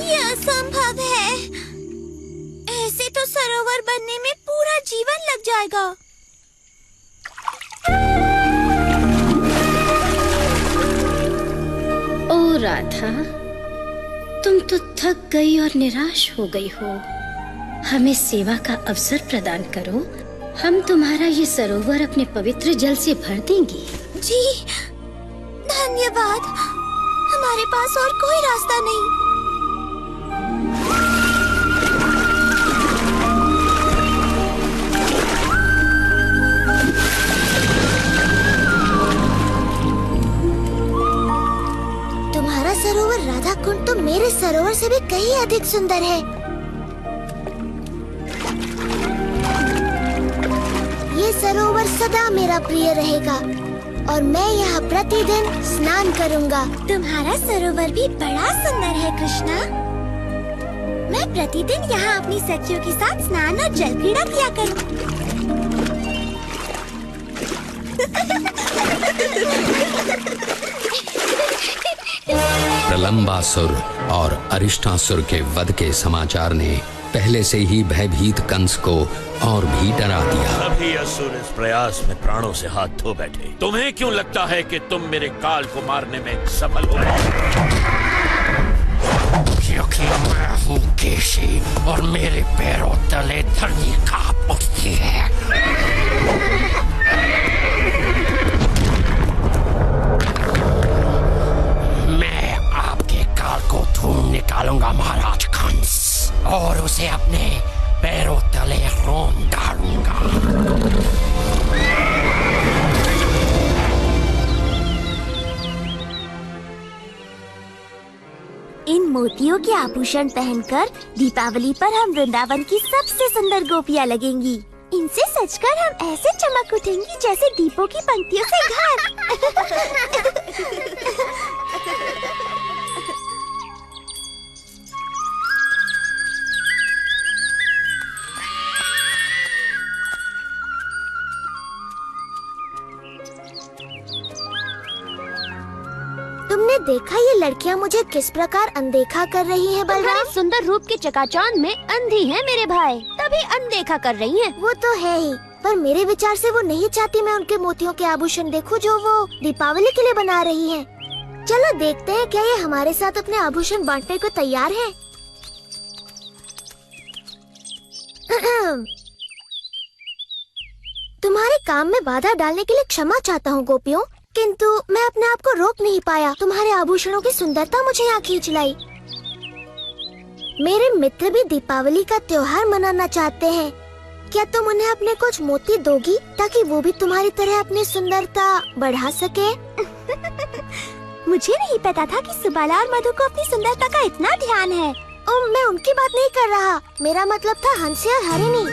यह असंभव है। ऐसे तो सरोवर बनने में पूरा जीवन लग जाएगा।
ओ राधा, तुम तो थक गई और निराश हो गई हो। हमें सेवा का अवसर प्रदान करो। हम तुम्हारा ये सरोवर अपने पवित्र जल से भर देंगे।
जी, धन्यवाद। हमारे पास और कोई रास्ता नहीं।
तुम्हारा सरोवर राधा कुंड तो मेरे सरोवर से भी कहीं अधिक सुंदर है। ये सरोवर सदा मेरा प्रिय रहेगा और मैं यहाँ प्रतिदिन स्नान करूँगा।
तुम्हारा सरोवर भी बड़ा सुंदर है कृष्णा। मैं प्रतिदिन यहाँ अपनी सखियों के साथ स्नान और जल क्रीड़ा किया करूँ।
प्रलंबासुर और अरिष्टासुर के वध के समाचार ने पहले से ही भयभीत कंस को और भी डरा दिया।
सभी असुर इस प्रयास में प्राणों से हाथ धो बैठे। तुम्हें क्यों लगता है कि तुम मेरे काल को मारने में सफल हो?
क्योंकि मैं हूँ केशी और मेरे पैरों तले धरनी कांप उठती है। मैं आपके काल को ढूंढ निकालूंगा महाराज कंस, और उसे अपने पैरों तले रोन डालूंगा।
इन मोतियों के आभूषण पहनकर दीपावली पर हम वृंदावन की सबसे सुंदर गोपियाँ लगेंगी। इनसे सजकर हम ऐसे चमक उठेंगी जैसे दीपों की पंक्तियों से घर।
तुमने देखा ये लड़कियाँ मुझे किस प्रकार अनदेखा कर रही हैं बलराम?
सुंदर रूप के चकाचौंध में अंधी है मेरे भाई, तभी अनदेखा कर रही हैं।
वो तो है ही, पर मेरे विचार से वो नहीं चाहती मैं उनके मोतियों के आभूषण देखूं जो वो दीपावली के लिए बना रही हैं। चलो देखते हैं क्या ये हमारे साथ अपने आभूषण बांटने को तैयार है। तुम्हारे काम में बाधा डालने के लिए क्षमा चाहता हूँ गोपियों, किंतु मैं अपने आप को रोक नहीं पाया। तुम्हारे आभूषणों की सुंदरता मुझे यहाँ खींच लाई। मेरे मित्र भी दीपावली का त्योहार मनाना चाहते हैं। क्या तुम उन्हें अपने कुछ मोती दोगी ताकि वो भी तुम्हारी तरह अपनी सुंदरता बढ़ा सके?
मुझे नहीं पता था कि सुबाला और मधु को अपनी सुंदरता का इतना ध्यान है।
मैं उनकी बात नहीं कर रहा, मेरा मतलब था हंसी और हरिणी।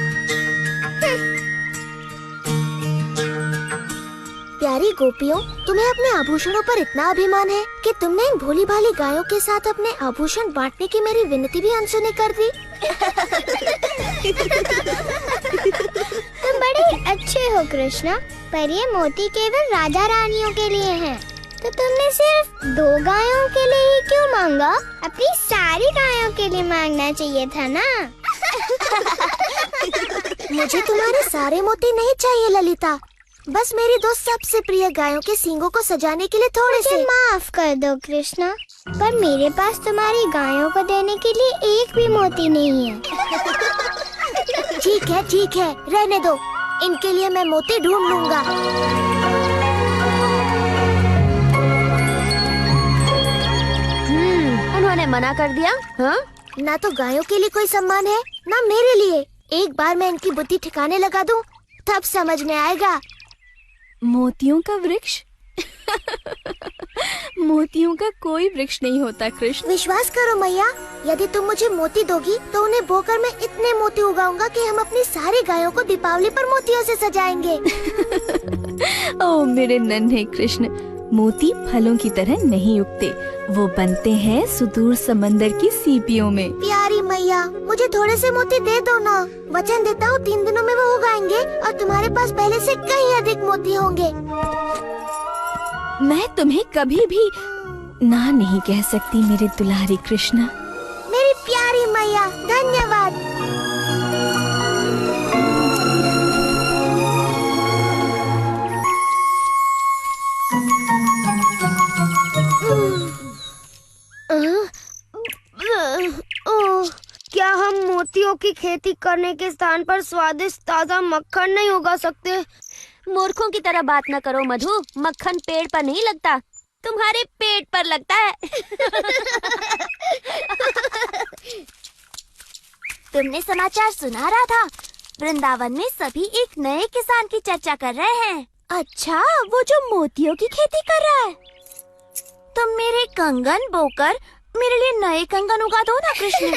प्यारी गोपियों, तुम्हें अपने आभूषणों पर इतना अभिमान है कि तुमने इन भोली भाली गायों के साथ अपने आभूषण बांटने की मेरी विनती भी अनसुनी कर दी।
तुम बड़े अच्छे हो कृष्णा, पर ये मोती केवल राजा रानियों के लिए हैं। तो तुमने सिर्फ 2 गायों के लिए ही क्यों मांगा? अपनी सारी गायों के लिए मांगना चाहिए था ना।
मुझे तुम्हारे सारे मोती नहीं चाहिए ललिता, बस मेरी 2 सबसे प्रिय गायों के सींगों को सजाने के लिए थोड़े से।
माफ कर दो कृष्णा, पर मेरे पास तुम्हारी गायों को देने के लिए एक भी मोती नहीं है।
ठीक है, रहने दो, इनके लिए मैं मोती ढूंढ लूंगा।
उन्होंने मना कर दिया। हाँ?
ना तो गायों के लिए कोई सम्मान है, ना मेरे लिए। एक बार मैं इनकी बुद्धि ठिकाने लगा दूं, तब समझ में आएगा।
मोतियों का वृक्ष मोतियों का कोई वृक्ष नहीं होता कृष्ण।
विश्वास करो मैया, यदि तुम मुझे मोती दोगी तो उन्हें बोकर मैं इतने मोती उगाऊंगा कि हम अपनी सारी गायों को दीपावली पर मोतियों से सजाएंगे।
ओ मेरे नन्हे कृष्ण, मोती फलों की तरह नहीं उगते, वो बनते हैं सुदूर समंदर की सीपियों में।
प्यारी मैया, मुझे थोड़े से मोती दे दो ना। वचन देता हूँ 3 दिनों में वो उगाएंगे और तुम्हारे पास पहले से कहीं अधिक मोती होंगे।
मैं तुम्हें कभी भी ना नहीं कह सकती मेरे दुलारी कृष्णा।
मेरी प्यारी मैया, धन्यवाद।
क्या हम मोतियों की खेती करने के स्थान पर स्वादिष्ट ताजा मक्खन नहीं उगा सकते?
मूर्खों की तरह बात न करो मधु, मक्खन पेड़ पर नहीं लगता, तुम्हारे पेट पर लगता है।
तुमने समाचार सुना रहा था? वृंदावन में सभी एक नए किसान की चर्चा कर रहे हैं। अच्छा, वो जो मोतियों की खेती कर रहा है। तुम मेरे कंगन बोकर मेरे लिए नए कंगन उगा दो ना कृष्ण।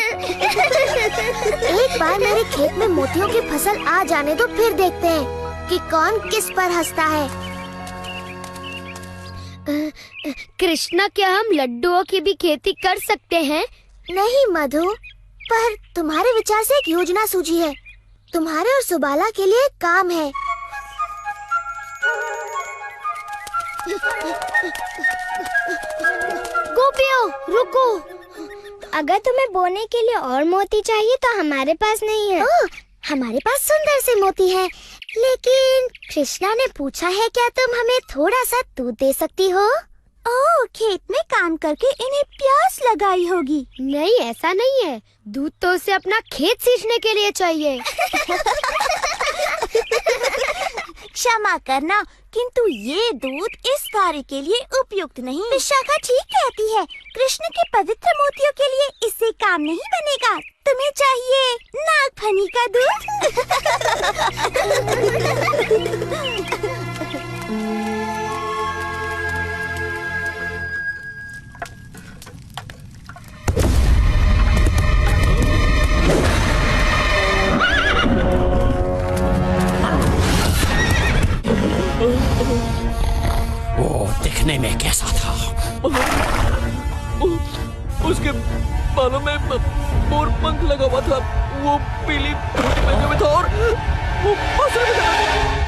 एक बार मेरे खेत में मोतियों की फसल आ जाने दो, फिर देखते हैं कि कौन किस पर हंसता है।
कृष्णा, क्या हम लड्डुओं की भी खेती कर सकते हैं?
नहीं मधु, पर तुम्हारे विचार से एक योजना सूझी है। तुम्हारे और सुबाला के लिए एक काम है।
गोपियों, रुको। अगर तुम्हें बोने के लिए और मोती चाहिए तो हमारे पास नहीं है।
हमारे पास सुंदर से मोती है, लेकिन कृष्णा ने पूछा है क्या तुम हमें थोड़ा सा दूध दे सकती हो?
ओह, खेत में काम करके इन्हें प्यास लगाई होगी।
नहीं, ऐसा नहीं है। दूध तो उसे अपना खेत सींचने के लिए चाहिए।
क्षमा करना, किंतु ये दूध इस कार्य के लिए उपयुक्त नहीं। विशाखा ठीक कहती है, कृष्ण के पवित्र मोतियों के लिए इससे काम नहीं बनेगा। तुम्हें चाहिए नागफनी का दूध।
वो दिखने में कैसा था?
उसके बालों में मोर पंख लगा हुआ था, वो पीली पहने हुए था और वो बांसुरी बजाता था।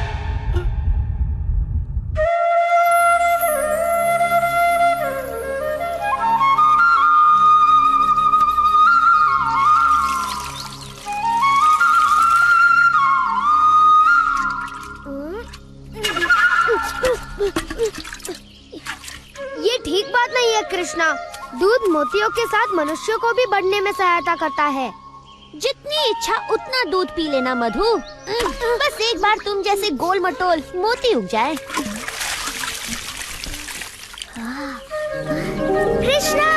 ये ठीक बात नहीं है कृष्णा। दूध मोतियों के साथ मनुष्यों को भी बढ़ने में सहायता करता है।
जितनी इच्छा उतना दूध पी लेना मधु। बस एक बार तुम जैसे गोल मटोल मोती उग जाए।
कृष्णा,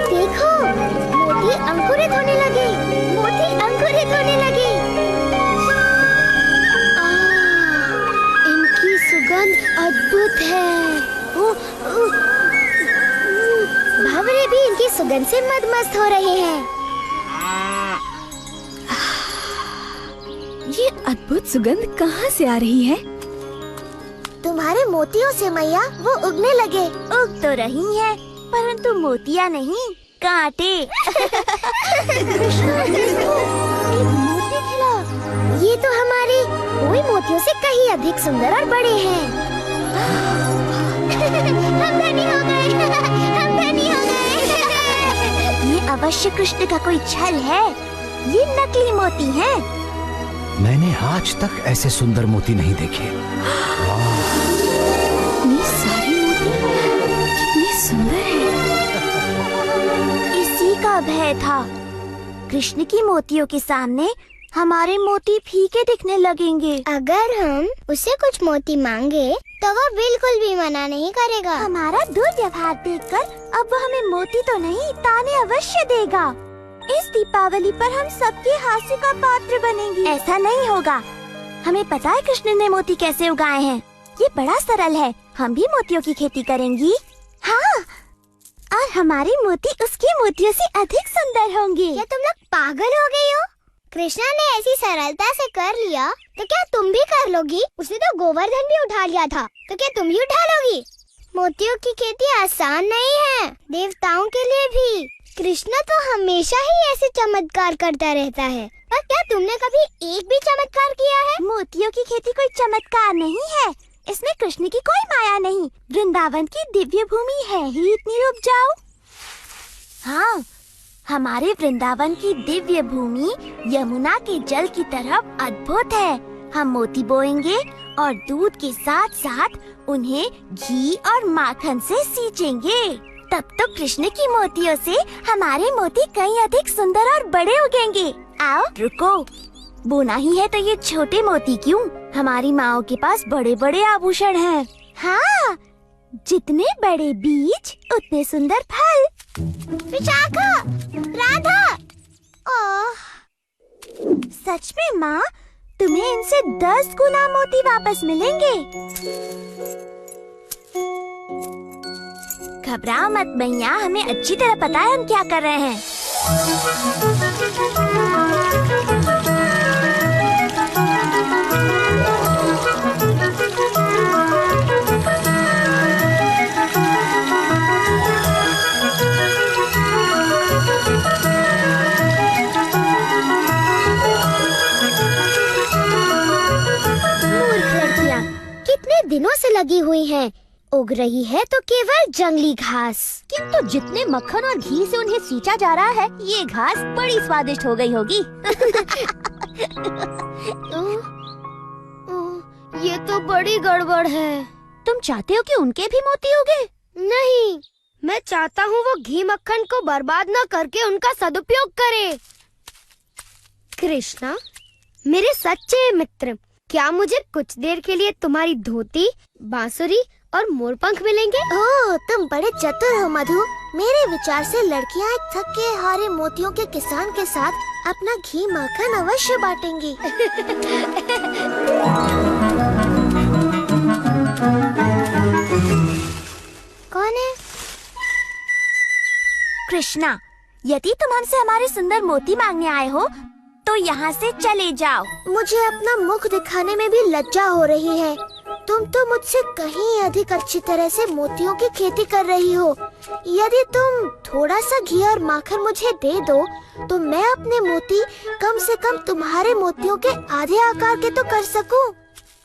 देखो, मोती अंकुरित होने लगे। मोती अंकुरित होने लगे।
इनकी सुगंध अद्भुत है।
भंवरे भी इनकी सुगंध से मदमस्त हो रहे हैं।
ये अद्भुत सुगंध कहाँ से आ रही है?
तुम्हारे मोतियों से मैया, वो उगने लगे।
उग तो रही है, परंतु मोतियाँ नहीं, कांटे।
मोती खिला। ये तो हमारे कोई मोतियों से कहीं अधिक सुंदर और बड़े हैं। हम धनी हो गए। हम धनी हो गए।
ये अवश्य कृष्ण का कोई छल है। ये नकली मोती हैं।
मैंने आज तक ऐसे सुंदर मोती नहीं देखे।
इतनी सारी मोती, कितनी सुंदर है।
इसी का भय था। कृष्ण की मोतियों के सामने हमारे मोती फीके दिखने लगेंगे।
अगर हम उसे कुछ मोती मांगे तो वो बिल्कुल भी मना नहीं करेगा।
हमारा दुर्व्यवहार देखकर अब वो हमें मोती तो नहीं, ताने अवश्य देगा। इस दीपावली पर हम सबके हास्य का पात्र बनेंगे। ऐसा नहीं होगा। हमें पता है कृष्ण ने मोती कैसे उगाए हैं। ये बड़ा सरल है।
हम भी मोतियों की खेती करेंगी। हाँ, और हमारे मोती उसके मोतियों से अधिक सुंदर होंगे।
क्या तुम लोग पागल हो गई हो? कृष्णा ने ऐसी सरलता से कर लिया तो क्या तुम भी कर लोगी? उसने तो गोवर्धन भी उठा लिया था, तो क्या तुम भी उठा लोगी? मोतियों की खेती आसान नहीं है, देवताओं के लिए भी। कृष्णा तो हमेशा ही ऐसे चमत्कार करता रहता है, पर क्या तुमने कभी एक भी चमत्कार किया है?
मोतियों की खेती कोई चमत्कार नहीं है, इसमें कृष्ण की कोई माया नहीं। वृंदावन की दिव्य भूमि है ही इतनी उपजाऊ। हाँ, हमारे वृंदावन की दिव्य भूमि यमुना के जल की तरह अद्भुत है। हम मोती बोएंगे और दूध के साथ साथ उन्हें घी और माखन से सींचेंगे। तब तो कृष्ण की मोतियों से हमारे मोती कहीं अधिक सुंदर और बड़े उगेंगे। आओ, रुको, बोना ही है तो ये छोटे मोती क्यों? हमारी माँओं के पास बड़े बड़े आभूषण हैं। हाँ, जितने बड़े बीज उतने सुंदर फल।
विशाखा, राधा,
सच में माँ, तुम्हें इनसे 10 गुना मोती वापस मिलेंगे। घबराओ मत मैया, हमें अच्छी तरह पता है हम क्या कर रहे हैं।
कितने दिनों से लगी हुई हैं, उग रही है तो केवल जंगली घास।
किंतु जितने मक्खन और घी से उन्हें सींचा जा रहा है, ये घास बड़ी स्वादिष्ट हो गई होगी।
ये तो बड़ी गड़बड़ है।
तुम चाहते हो कि उनके भी मोती उगे?
नहीं, मैं चाहता हूँ वो घी मक्खन को बर्बाद न करके उनका सदुपयोग करे। कृष्णा, मेरे सच्चे मित्र, क्या मुझे कुछ देर के लिए तुम्हारी धोती, बांसुरी और मोरपंख मिलेंगे?
ओह, तुम बड़े चतुर हो मधु। मेरे विचार से लड़कियाँ एक थके हारे मोतियों के किसान के साथ अपना घी माखन अवश्य बांटेंगी।
कौन है?
कृष्णा, यदि तुम हमसे हमारे सुंदर मोती मांगने आए हो तो यहाँ से चले जाओ।
मुझे अपना मुख दिखाने में भी लज्जा हो रही है। तुम तो मुझसे कहीं अधिक अच्छी तरह से मोतियों की खेती कर रही हो। यदि तुम थोड़ा सा घी और माखन मुझे दे दो तो मैं अपने मोती कम से कम तुम्हारे मोतियों के आधे आकार के तो कर सकूं।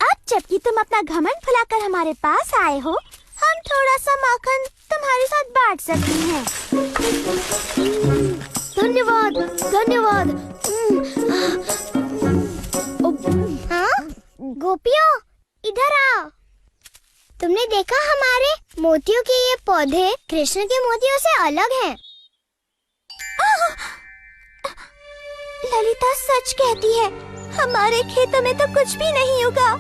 अब जबकि तुम अपना घमंड फुलाकर हमारे पास आए हो, हम थोड़ा सा माखन तुम्हारे साथ बांट सकते हैं।
धन्यवाद, धन्यवाद। हाँ? गोपियों, इधर आओ। तुमने देखा हमारे मोतियों के ये पौधे कृष्ण के मोतियों से अलग हैं।
ललिता सच कहती है, हमारे खेतों में तो कुछ भी नहीं उगा,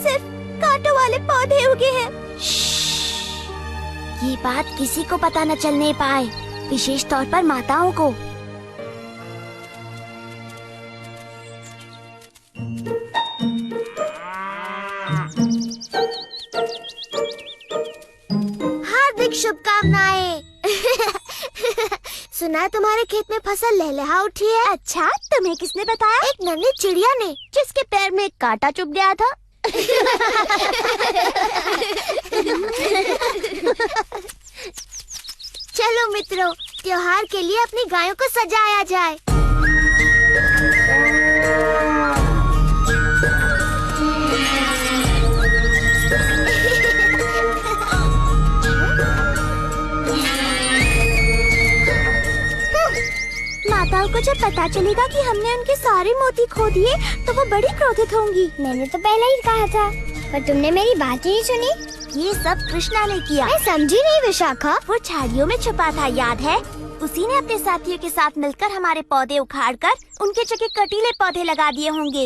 सिर्फ कांटों वाले पौधे उगे हैं। ये बात किसी को पता न चलने पाए, विशेष तौर पर माताओं को।
हार्दिक शुभकामनाएं। सुना है तुम्हारे खेत में फसल लहलहा उठी है।
अच्छा, तुम्हें किसने बताया?
एक नन्ही चिड़िया ने,
जिसके पैर में कांटा चुभ गया था।
चलो मित्रों, त्योहार के लिए अपनी गायों को सजाया जाए।
माताओं को जब पता चलेगा कि हमने उनके सारे मोती खो दिए तो वो बड़ी क्रोधित होंगी।
मैंने तो पहले ही कहा था, पर तुमने मेरी बात ही नहीं सुनी।
ये सब कृष्णा ने किया।
मैं समझी नहीं विशाखा।
वो झाड़ियों में छुपा था, याद है? उसी ने अपने साथियों के साथ मिलकर हमारे पौधे उखाड़कर उनके जगह कटीले पौधे लगा दिए होंगे।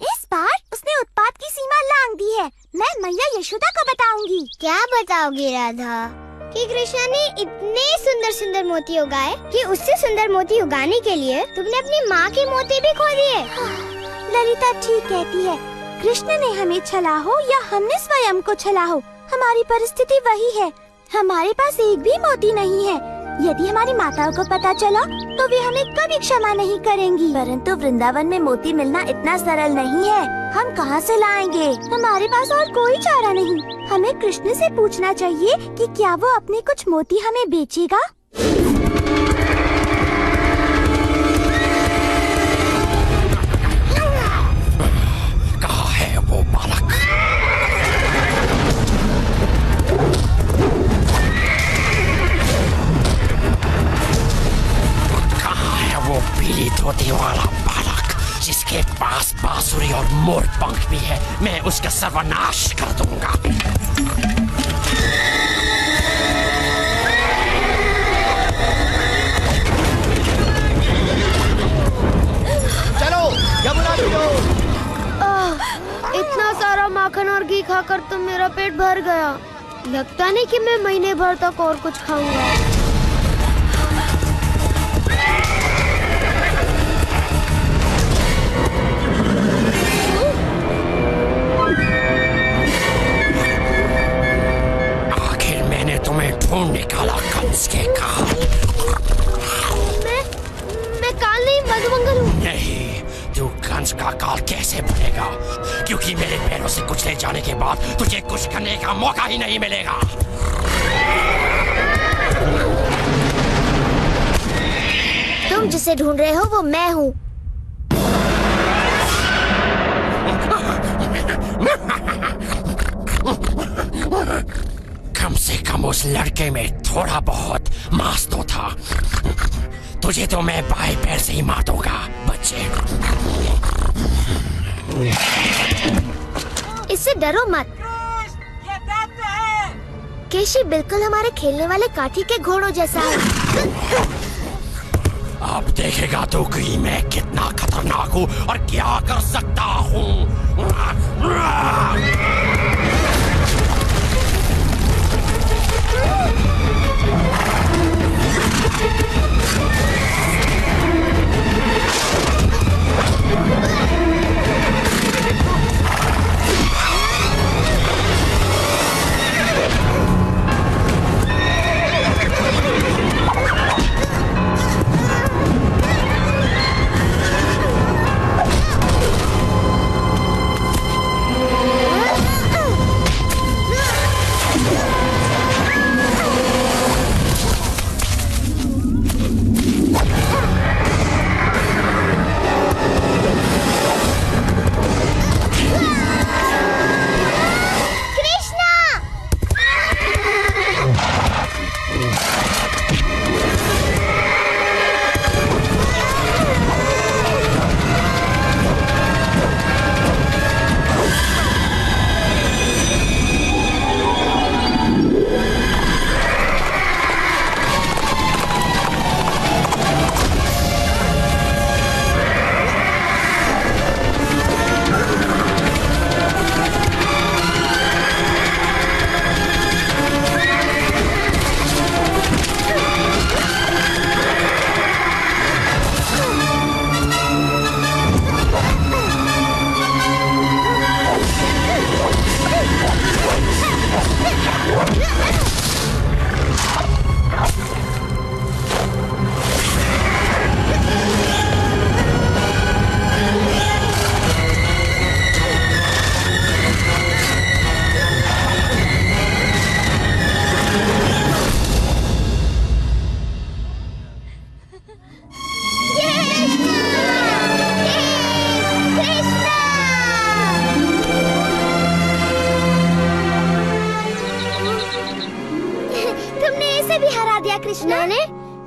इस बार उसने उत्पात की सीमा लांघ दी है। मैं मैया यशोदा को बताऊंगी।
क्या बताओगी राधा? कि कृष्णा ने इतने सुंदर सुंदर मोती उगाए कि उससे सुंदर मोती उगाने के लिए तुमने अपनी माँ के मोती भी खो दिए।
ललिता ठीक कहती है, कृष्ण ने हमें छला हो या हमने स्वयं को छला हो, हमारी परिस्थिति वही है। हमारे पास एक भी मोती नहीं है। यदि हमारी माताओं को पता चला तो वे हमें कभी क्षमा नहीं करेंगी। परंतु वृंदावन में मोती मिलना इतना सरल नहीं है। हम कहाँ से लाएंगे? हमारे पास और कोई चारा नहीं। हमें कृष्ण से पूछना चाहिए कि क्या वो अपने कुछ मोती हमें बेचेगा।
कहाँ है वो बालक? वो पीली धोती वाला बालक जिसके पास बांसुरी और मोर पंख भी है? मैं उसका सर्वनाश कर दूंगा।
चलो यमुना पियो।
इतना सारा माखन और घी खाकर तो मेरा पेट भर गया। लगता नहीं कि मैं महीने भर तक और कुछ खाऊंगा।
ढूंढ निकाला कंस के काल।
मैं काल नहीं मधुमंगल हूँ।
नहीं, तू कंस का काल कैसे बनेगा? क्योंकि मेरे पैरों से कुचले जाने के बाद तुझे कुछ करने का मौका ही नहीं मिलेगा।
तुम जिसे ढूंढ रहे हो वो मैं हूँ।
कम से कम उस लड़के में थोड़ा बहुत मांस तो था। तुझे तो मैं बाएं पैर से ही मार दूंगा बच्चे।
इससे डरो मत। केशी बिल्कुल हमारे खेलने वाले काठी के घोड़ों जैसा है।
अब देखेगा तो कि मैं कितना खतरनाक हूँ और क्या कर सकता हूँ।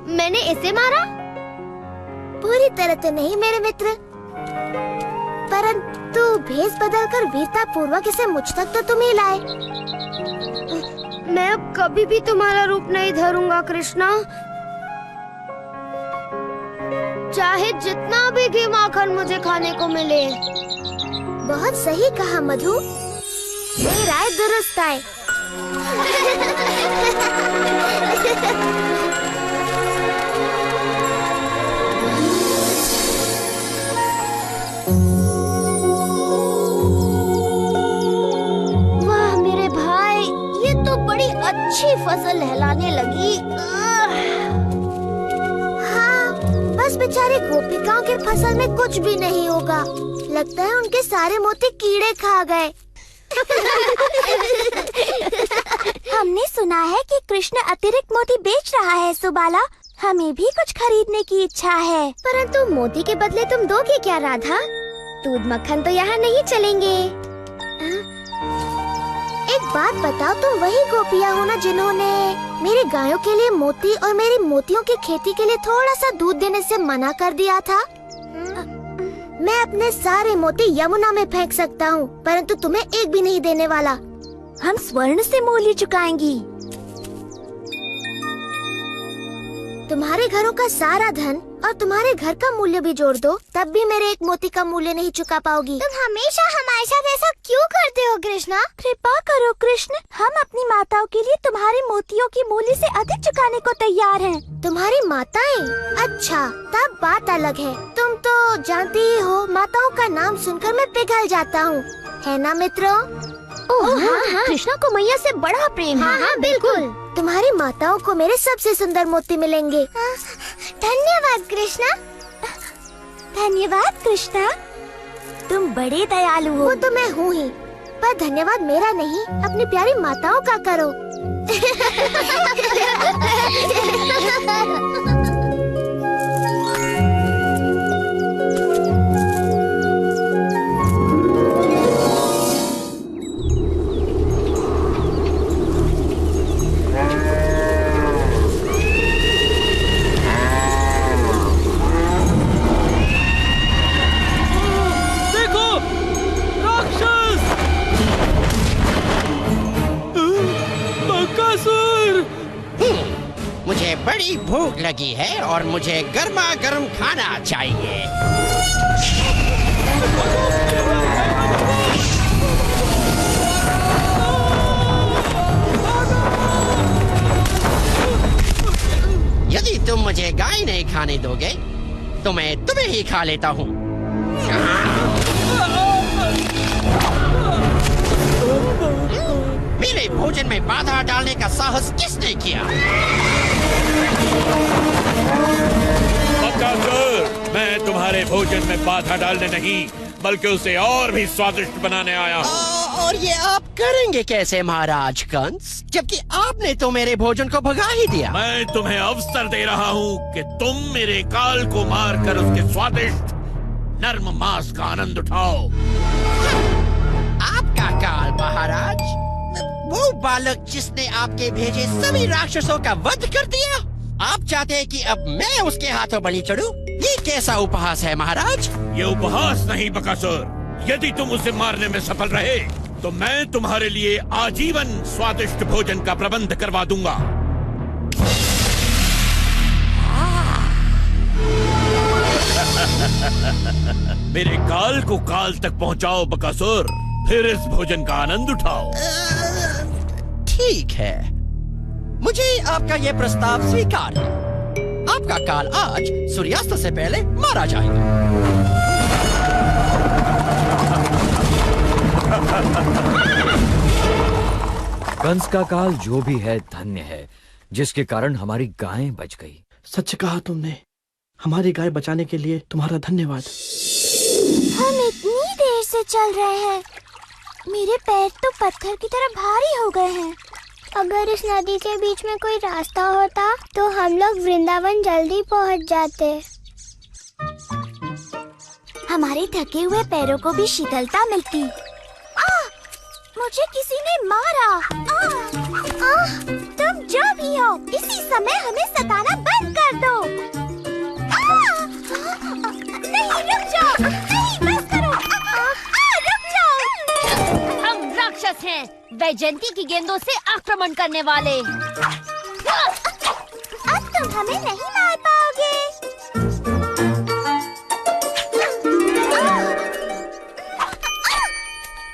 मैंने इसे मारा? पूरी तरह तो नहीं मेरे मित्र, परंतु भेष बदलकर वीरता पूर्वक इसे मुझ तक तो तुम ही लाए।
मैं अब कभी भी तुम्हारा रूप नहीं धरूंगा कृष्णा। चाहे जितना भी घी माखन मुझे खाने को मिले।
बहुत सही कहा मधु, ये राय दुरुस्त है।
वाह मेरे भाई,
कहलाने लगी। हाँ, बस बेचारे गोपिकाओं के फसल में कुछ भी नहीं होगा। लगता है उनके सारे मोती कीड़े खा गए।
हमने सुना है कि कृष्ण अतिरिक्त मोती बेच रहा है सुबाला। हमें भी कुछ खरीदने की इच्छा है।
परंतु मोती के बदले तुम दोगे क्या राधा? दूध मक्खन तो यहाँ नहीं चलेंगे। एक बात बताओ, तुम वही गोपियाँ हो ना जिन्होंने मेरी गायों के लिए मोती और मेरी मोतियों की खेती के लिए थोड़ा सा दूध देने से मना कर दिया था? मैं अपने सारे मोती यमुना में फेंक सकता हूँ, परंतु तुम्हें एक भी नहीं देने वाला।
हम स्वर्ण से मूल्य चुकाएंगी।
तुम्हारे घरों का सारा धन और तुम्हारे घर का मूल्य भी जोड़ दो, तब भी मेरे एक मोती का मूल्य नहीं चुका पाओगी। तुम हमेशा हमारे साथ ऐसा क्यों करते हो कृष्णा?
कृपा करो कृष्ण, हम अपनी माताओं के लिए तुम्हारे मोतियों के मूल्य से अधिक चुकाने को तैयार हैं।
तुम्हारी माताएं? अच्छा, तब बात अलग है। तुम तो जानती ही हो, माताओं का नाम सुनकर मैं पिघल जाता हूँ, है ना मित्रों?
हाँ, कृष्णा को मैया से बड़ा प्रेम है।
हाँ, बिल्कुल। तुम्हारी माताओं को मेरे सबसे सुंदर मोती मिलेंगे। धन्यवाद कृष्णा।
धन्यवाद कृष्णा, तुम बड़े दयालु हो।
वो तो मैं हूँ ही, पर धन्यवाद मेरा नहीं, अपनी प्यारी माताओं का करो।
मुझे बड़ी भूख लगी है और मुझे गर्मा गर्म खाना चाहिए। यदि तुम मुझे गाय नहीं खाने दोगे तो मैं तुम्हें ही खा लेता हूँ। मेरे भोजन में बाधा डालने का साहस किसने किया?
बकासुर, मैं तुम्हारे भोजन में बाधा डालने नहीं, बल्कि उसे और भी स्वादिष्ट बनाने आया हूँ।
और ये आप करेंगे कैसे महाराज कंस, जबकि आपने तो मेरे भोजन को भगा ही दिया।
मैं तुम्हें अवसर दे रहा हूँ कि तुम मेरे काल को मारकर उसके स्वादिष्ट नर्म मांस का आनंद उठाओ।
आपका काल महाराज? वो बालक जिसने आपके भेजे सभी राक्षसों का वध कर दिया? आप चाहते हैं कि अब मैं उसके हाथों बलि चढ़ूं? ये कैसा उपहास है महाराज?
ये उपहास नहीं बकासुर, यदि तुम उसे मारने में सफल रहे तो मैं तुम्हारे लिए आजीवन स्वादिष्ट भोजन का प्रबंध करवा दूंगा। मेरे काल को काल तक पहुंचाओ बकासुर, फिर इस भोजन का आनंद उठाओ।
ठीक है, मुझे आपका ये प्रस्ताव स्वीकार है। आपका काल आज सूर्यास्त से पहले मारा जाएगा।
कंस का काल जो भी है धन्य है, जिसके कारण हमारी गायें बच गई।
सच कहा तुमने, हमारी गाय बचाने के लिए तुम्हारा धन्यवाद।
हम इतनी देर से चल रहे हैं, मेरे पैर तो पत्थर की तरह भारी हो गए हैं।
अगर इस नदी के बीच में कोई रास्ता होता तो हम लोग वृंदावन जल्दी पहुंच जाते।
हमारे थके हुए पैरों को भी शीतलता मिलती। मुझे किसी ने मारा। तुम जो भी हो, इसी समय हमें सताना बंद कर दो। नहीं, रुक जाओ। नहीं, बस करो। रुक जाओ।
हम राक्षस हैं, वैजयंती की गेंदों से आक्रमण करने वाले।
अब तुम हमें नहीं मार पाओगे।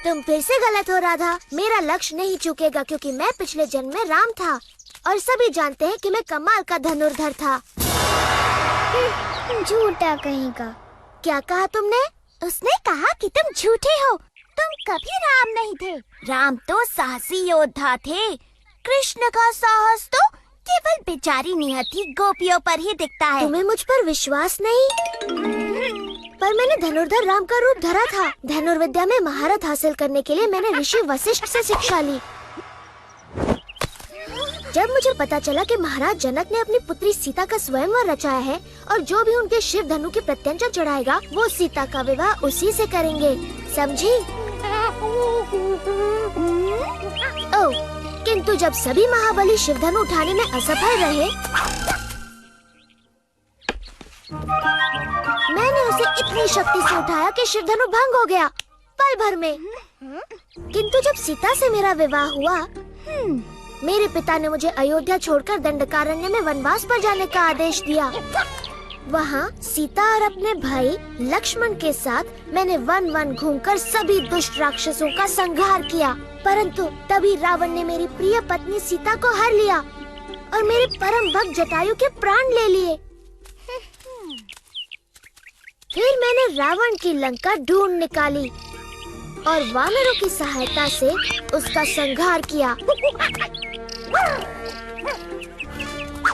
तुम फिर से गलत हो राधा। मेरा लक्ष्य नहीं चूकेगा, क्योंकि मैं पिछले जन्म में राम था और सभी जानते हैं कि मैं कमाल का धनुर्धर था। झूठा कहीं का। क्या कहा तुमने?
उसने कहा कि तुम झूठे हो। तुम कभी राम नहीं थे। राम तो साहसी योद्धा थे। कृष्ण का साहस तो केवल बेचारी निहत्थी गोपियों पर ही दिखता है।
तुम्हें मुझ पर विश्वास नहीं? पर मैंने धनुर्धर राम का रूप धरा था। धनुर्विद्या में महारत हासिल करने के लिए मैंने ऋषि वशिष्ठ से शिक्षा ली। जब मुझे पता चला कि महाराज जनक ने अपनी पुत्री सीता का स्वयंवर रचाया है और जो भी उनके शिव धनु के प्रत्यंचा चढ़ाएगा वो सीता का विवाह उसी से करेंगे, समझी? ओह, किंतु जब सभी महाबली शिव धनु उठाने में असफल रहे, मैंने उसे इतनी शक्ति से उठाया कि शिव धनु भंग हो गया पल भर में। किंतु जब सीता से मेरा विवाह हुआ, मेरे पिता ने मुझे अयोध्या छोड़कर दंडकारण्य में वनवास पर जाने का आदेश दिया। वहाँ सीता और अपने भाई लक्ष्मण के साथ मैंने वन वन घूमकर सभी दुष्ट राक्षसों का संहार किया। परंतु तभी रावण ने मेरी प्रिय पत्नी सीता को हर लिया और मेरे परम भक्त जटायु के प्राण ले लिए। फिर मैंने रावण की लंका ढूंढ निकाली और वानरों की सहायता से उसका संहार किया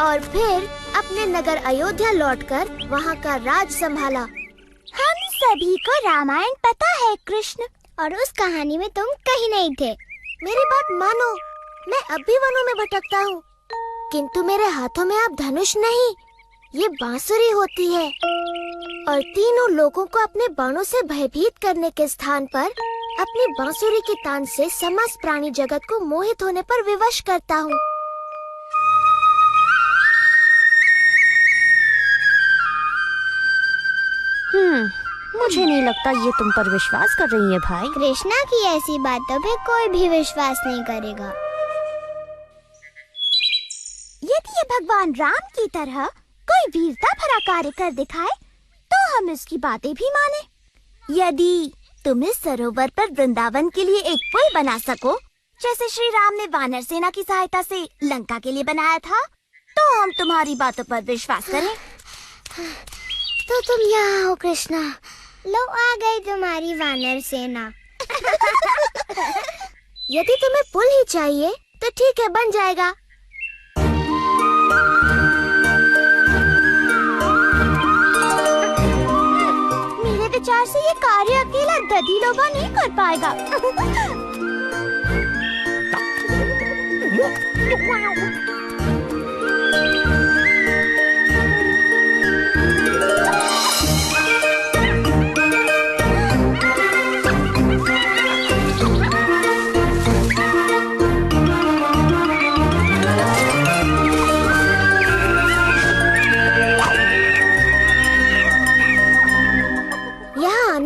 और फिर अपने नगर अयोध्या लौटकर वहाँ का राज संभाला।
हम सभी को रामायण पता है कृष्ण,
और उस कहानी में तुम कहीं नहीं थे। मेरी बात मानो, मैं अब भी वनों में भटकता हूँ, किंतु मेरे हाथों में अब धनुष नहीं, ये बांसुरी होती है और तीनों लोगों को अपने बाणों से भयभीत करने के स्थान पर अपनी बांसुरी की तान से समस्त प्राणी जगत को मोहित होने पर विवश करता हूँ।
मुझे नहीं लगता ये तुम पर विश्वास कर रही है भाई।
कृष्णा की ऐसी बातों पे कोई भी विश्वास नहीं करेगा।
यदि ये भगवान राम की तरह कोई वीरता भरा कार्य कर दिखाए तो हम इसकी बातें भी माने। यदि तुम इस सरोवर पर वृंदावन के लिए एक पुल बना सको, जैसे श्री राम ने वानर सेना की सहायता से लंका के लिए बनाया था, तो हम तुम्हारी बातों पर विश्वास करें।
तो तुम यहाँ हो कृष्णा, लो आ गई तुम्हारी वानर सेना। यदि तुम्हें पुल ही चाहिए तो ठीक है, बन जाएगा।
मेरे विचार से ये कार्य अकेला दधिलोभा नहीं कर पाएगा।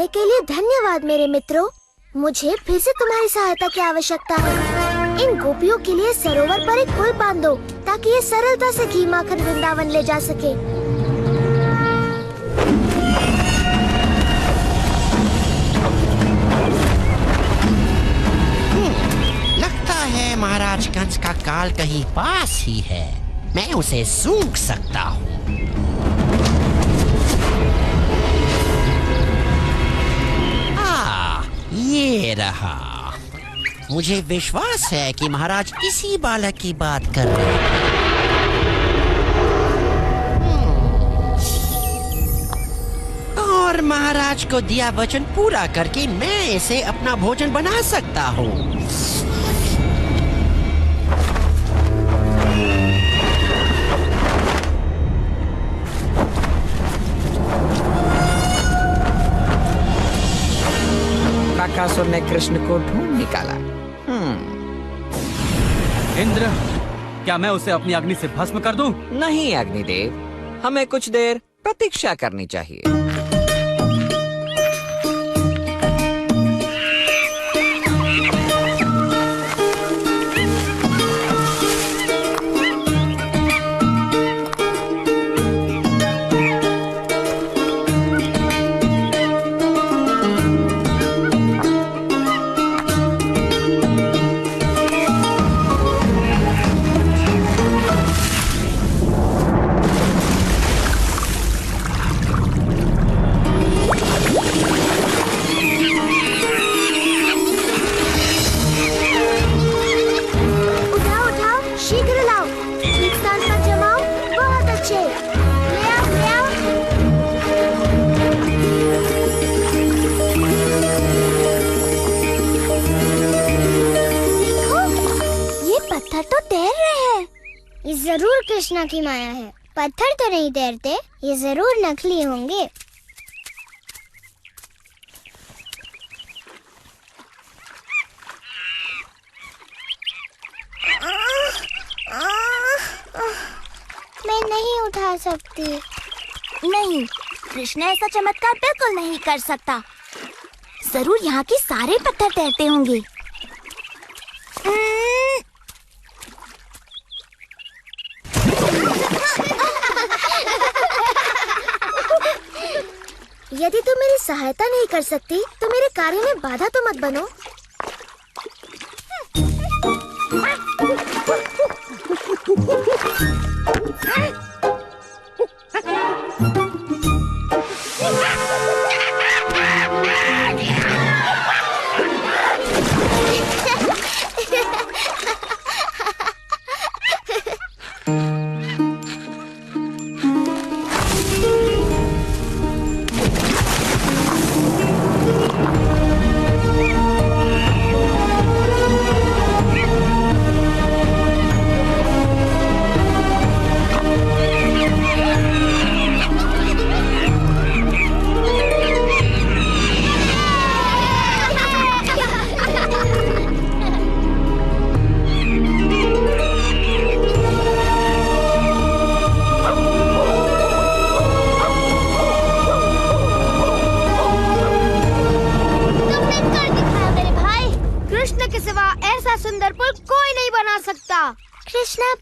के लिए धन्यवाद मेरे मित्रों। मुझे फिर से तुम्हारी सहायता की आवश्यकता है। इन गोपियों के लिए सरोवर पर एक पुल बांध दो ताकि ये सरलता से घी माखन वृंदावन ले जा सके।
लगता है महाराज कंस का काल कहीं पास ही है। मैं उसे सूंघ सकता हूँ। ये रहा। मुझे विश्वास है कि महाराज इसी बालक की बात कर रहे हैं। और महाराज को दिया वचन पूरा करके मैं इसे अपना भोजन बना सकता हूँ।
बकासुर ने कृष्ण को ढूंढ निकाला।
इंद्र, क्या मैं उसे अपनी अग्नि से भस्म कर दूं?
नहीं अग्निदेव, हमें कुछ देर प्रतीक्षा करनी चाहिए।
नीचे। ले आओ, ले आओ। देखो, ये पत्थर तो तैर रहे हैं। ये जरूर कृष्णा की माया है। पत्थर तो नहीं तैरते, ये जरूर नकली होंगे। मैं नहीं उठा सकती।
नहीं, कृष्णा ऐसा चमत्कार बिल्कुल नहीं कर सकता। जरूर यहाँ के सारे पत्थर तैरते होंगे।
यदि तुम मेरी सहायता नहीं कर सकती तो मेरे कार्य में बाधा तो मत बनो।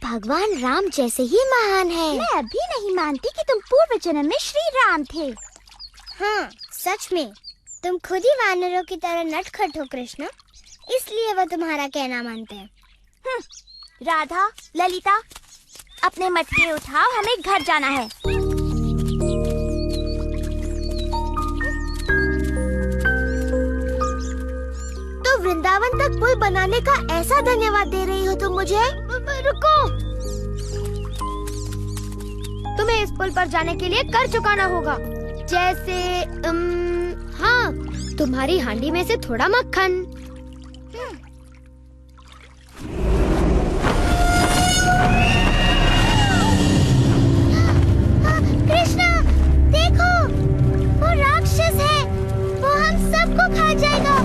भगवान राम जैसे ही महान है।
मैं अभी नहीं मानती कि तुम पूर्व जन्म में श्री राम थे।
हाँ, सच में तुम खुद ही वानरों की तरह नटखट हो कृष्णा, इसलिए वो तुम्हारा कहना मानते हैं।
राधा, ललिता, अपने मटके उठाओ, हमें घर जाना है।
तो वृंदावन तक पुल बनाने का ऐसा धन्यवाद दे रही हो तुम मुझे? रुको, तुम्हें इस पुल पर जाने के लिए कर चुकाना होगा। जैसे हाँ, तुम्हारी हांडी में से थोड़ा मक्खन। कृष्णा, देखो, वो राक्षस है, वो हम सबको खा जाएगा।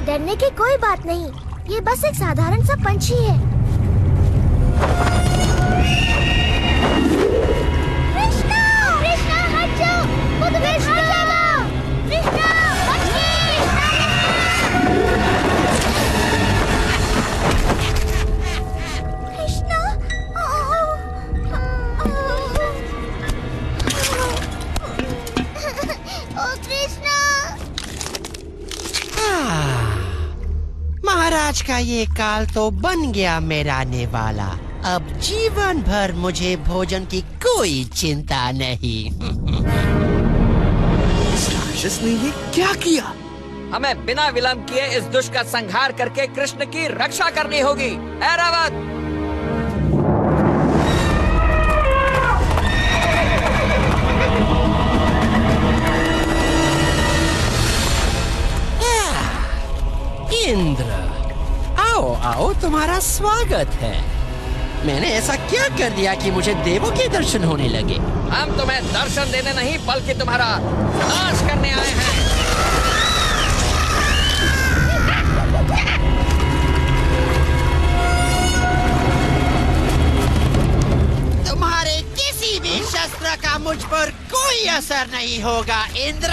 डरने की कोई बात नहीं, ये बस एक साधारण सा पंछी है। कृष्णा, कृष्णा हट जाओ, वो तुम्हें खा जाएगा। कृष्णा, कृष्णा, ओ कृष्णा।
महाराज का ये काल तो बन गया मेरा नेवाला। अब जीवन भर मुझे भोजन की कोई चिंता नहीं।
इस राक्षस ने ये क्या किया?
हमें बिना विलंब किए इस दुष्ट का संहार करके कृष्ण की रक्षा करनी होगी। ऐरावत!
इंद्र, आओ आओ, तुम्हारा स्वागत है। मैंने ऐसा क्या कर दिया कि मुझे देवों के दर्शन होने लगे?
हम तुम्हें दर्शन देने नहीं बल्कि तुम्हारा नाश करने आए हैं।
तुम्हारे किसी भी शस्त्र का मुझ पर कोई असर नहीं होगा इंद्र।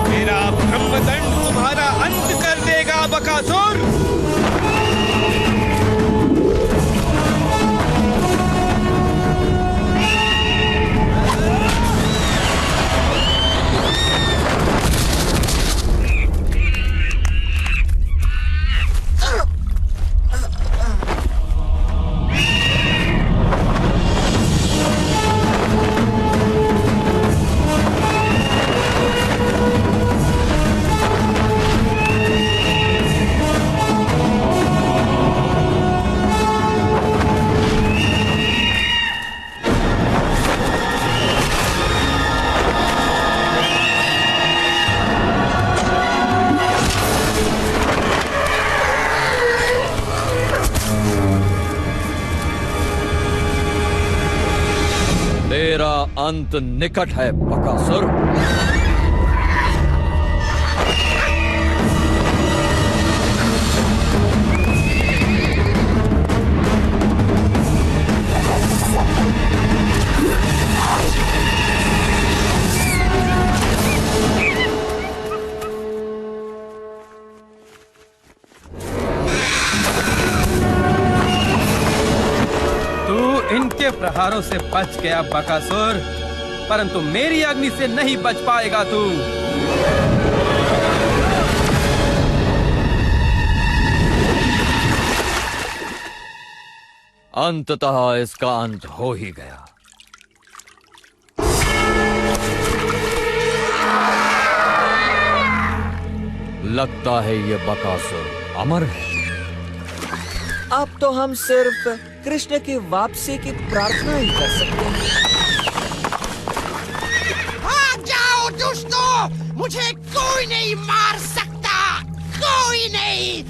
मेरा ब्रह्मदंड तुम्हारा अंत कर देगा बकासुर।
अंत निकट है बकासुर।
इनके प्रहारों से बच गया बकासुर, परंतु मेरी अग्नि से नहीं बच पाएगा तू।
अंततः इसका अंत हो ही गया। लगता है ये बकासुर अमर है।
अब तो हम सिर्फ कृष्ण की वापसी की प्रार्थना ही कर सकते हैं।
भाग जाओ दुष्टों, मुझे कोई नहीं मार सकता, कोई नहीं।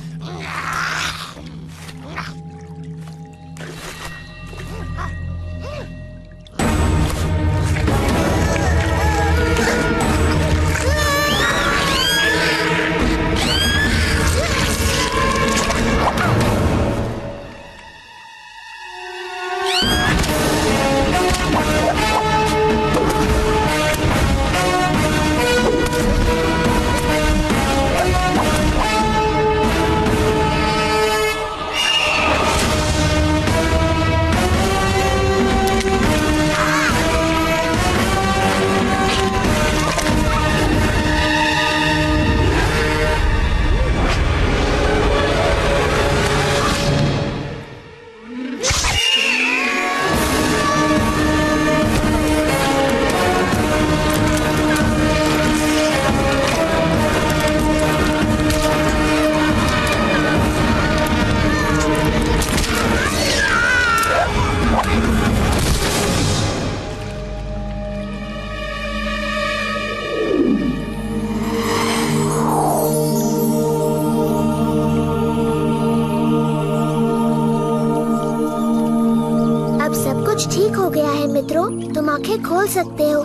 तुम आंखें खोल सकते हो।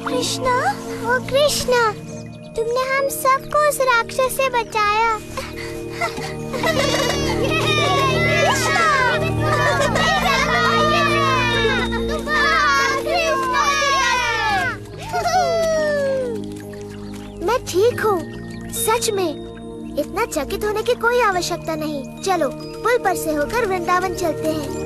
कृष्णा, ओ कृष्णा, तुमने हम सबको उस राक्षस से बचाया। मैं ठीक हूँ, सच में। इतना चकित होने की कोई आवश्यकता नहीं। चलो पुल पर से होकर वृंदावन चलते हैं।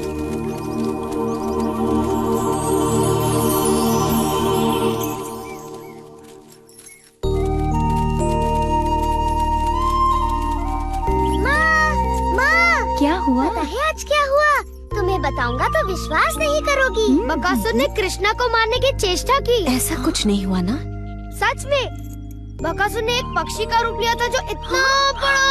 क्या हुआ?
पता है आज क्या हुआ? तुम्हें बताऊंगा तो विश्वास नहीं करोगी।
बकासुर ने कृष्णा को मारने की चेष्टा की।
ऐसा कुछ नहीं हुआ ना?
सच में बकासुर ने एक पक्षी का रूप लिया था जो इतना बड़ा,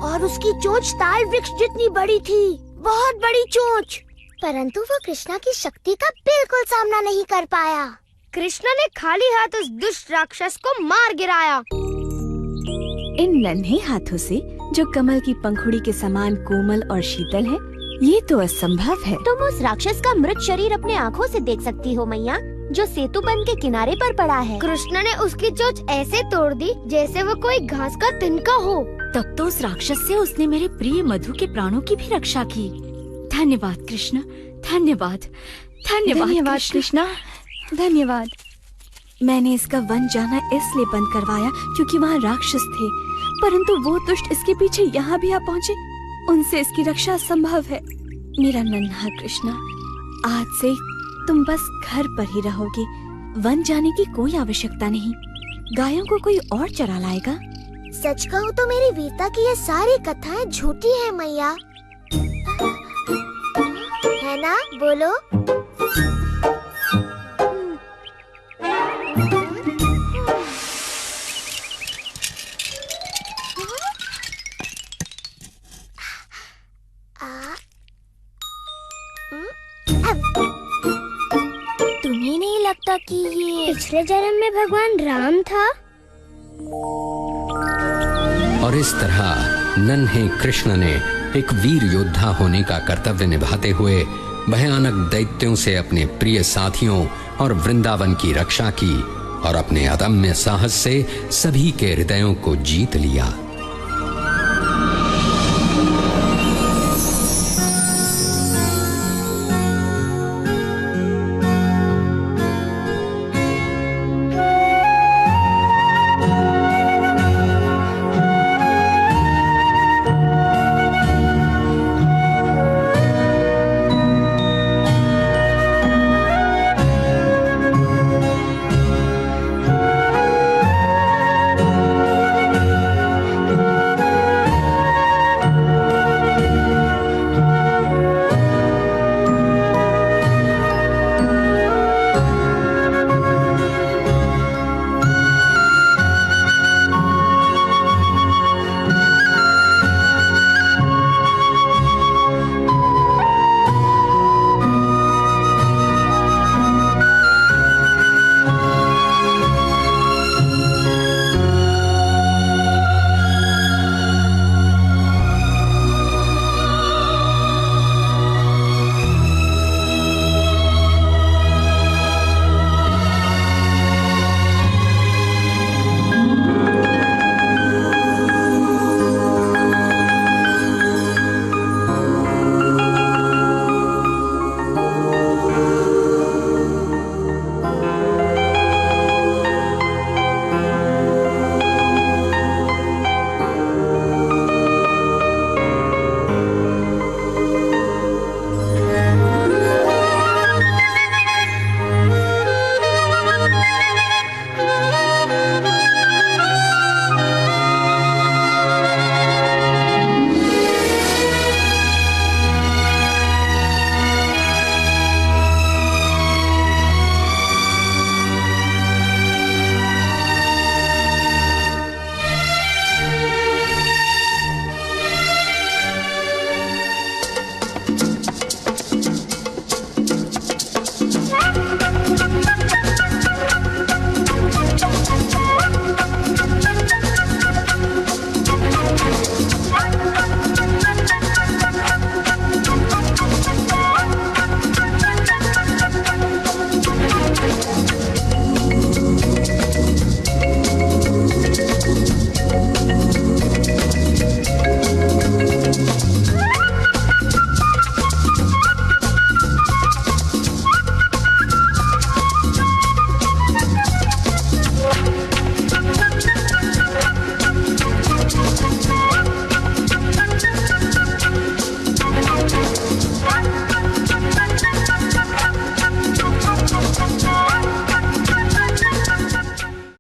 और उसकी चोंच ताल वृक्ष जितनी बड़ी थी, बहुत बड़ी चोंच। परंतु वो कृष्णा की शक्ति का बिल्कुल सामना नहीं कर पाया।
कृष्णा ने खाली हाथ उस दुष्ट राक्षस को मार गिराया।
इन नन्हे हाथों से जो कमल की पंखुड़ी के समान कोमल और शीतल है, ये तो असंभव है।
तुम उस राक्षस का मृत शरीर अपने आँखों से देख सकती हो मैया, जो सेतु बंध के किनारे पर पड़ा है।
कृष्ण ने उसकी चोंच ऐसे तोड़ दी जैसे वो कोई घास का तिनका हो।
तब तो उस राक्षस से उसने मेरे प्रिय मधु के प्राणों की भी रक्षा की। धन्यवाद कृष्ण, धन्यवाद,
धन्यवाद कृष्णा, धन्यवाद। मैंने इसका वन जाना इसलिए बंद करवाया क्योंकि वहाँ राक्षस थे, परंतु वो दुष्ट इसके पीछे यहाँ भी आ पहुँचे। उनसे इसकी रक्षा संभव है। मेरा नन्हा कृष्णा, आज से तुम बस घर पर ही रहोगे। वन जाने की कोई आवश्यकता नहीं। गायों को कोई और चरा लाएगा।
सच कहूँ तो मेरी वीरता की ये सारी कथाएं झूठी हैं मैया, है ना? बोलो।
तुम्हें नहीं लगता कि ये
पिछले जन्म में भगवान राम था?
और इस तरह नन्हे कृष्ण ने एक वीर योद्धा होने का कर्तव्य निभाते हुए भयानक दैत्यों से अपने प्रिय साथियों और वृंदावन की रक्षा की और अपने अदम्य साहस से सभी के हृदयों को जीत लिया।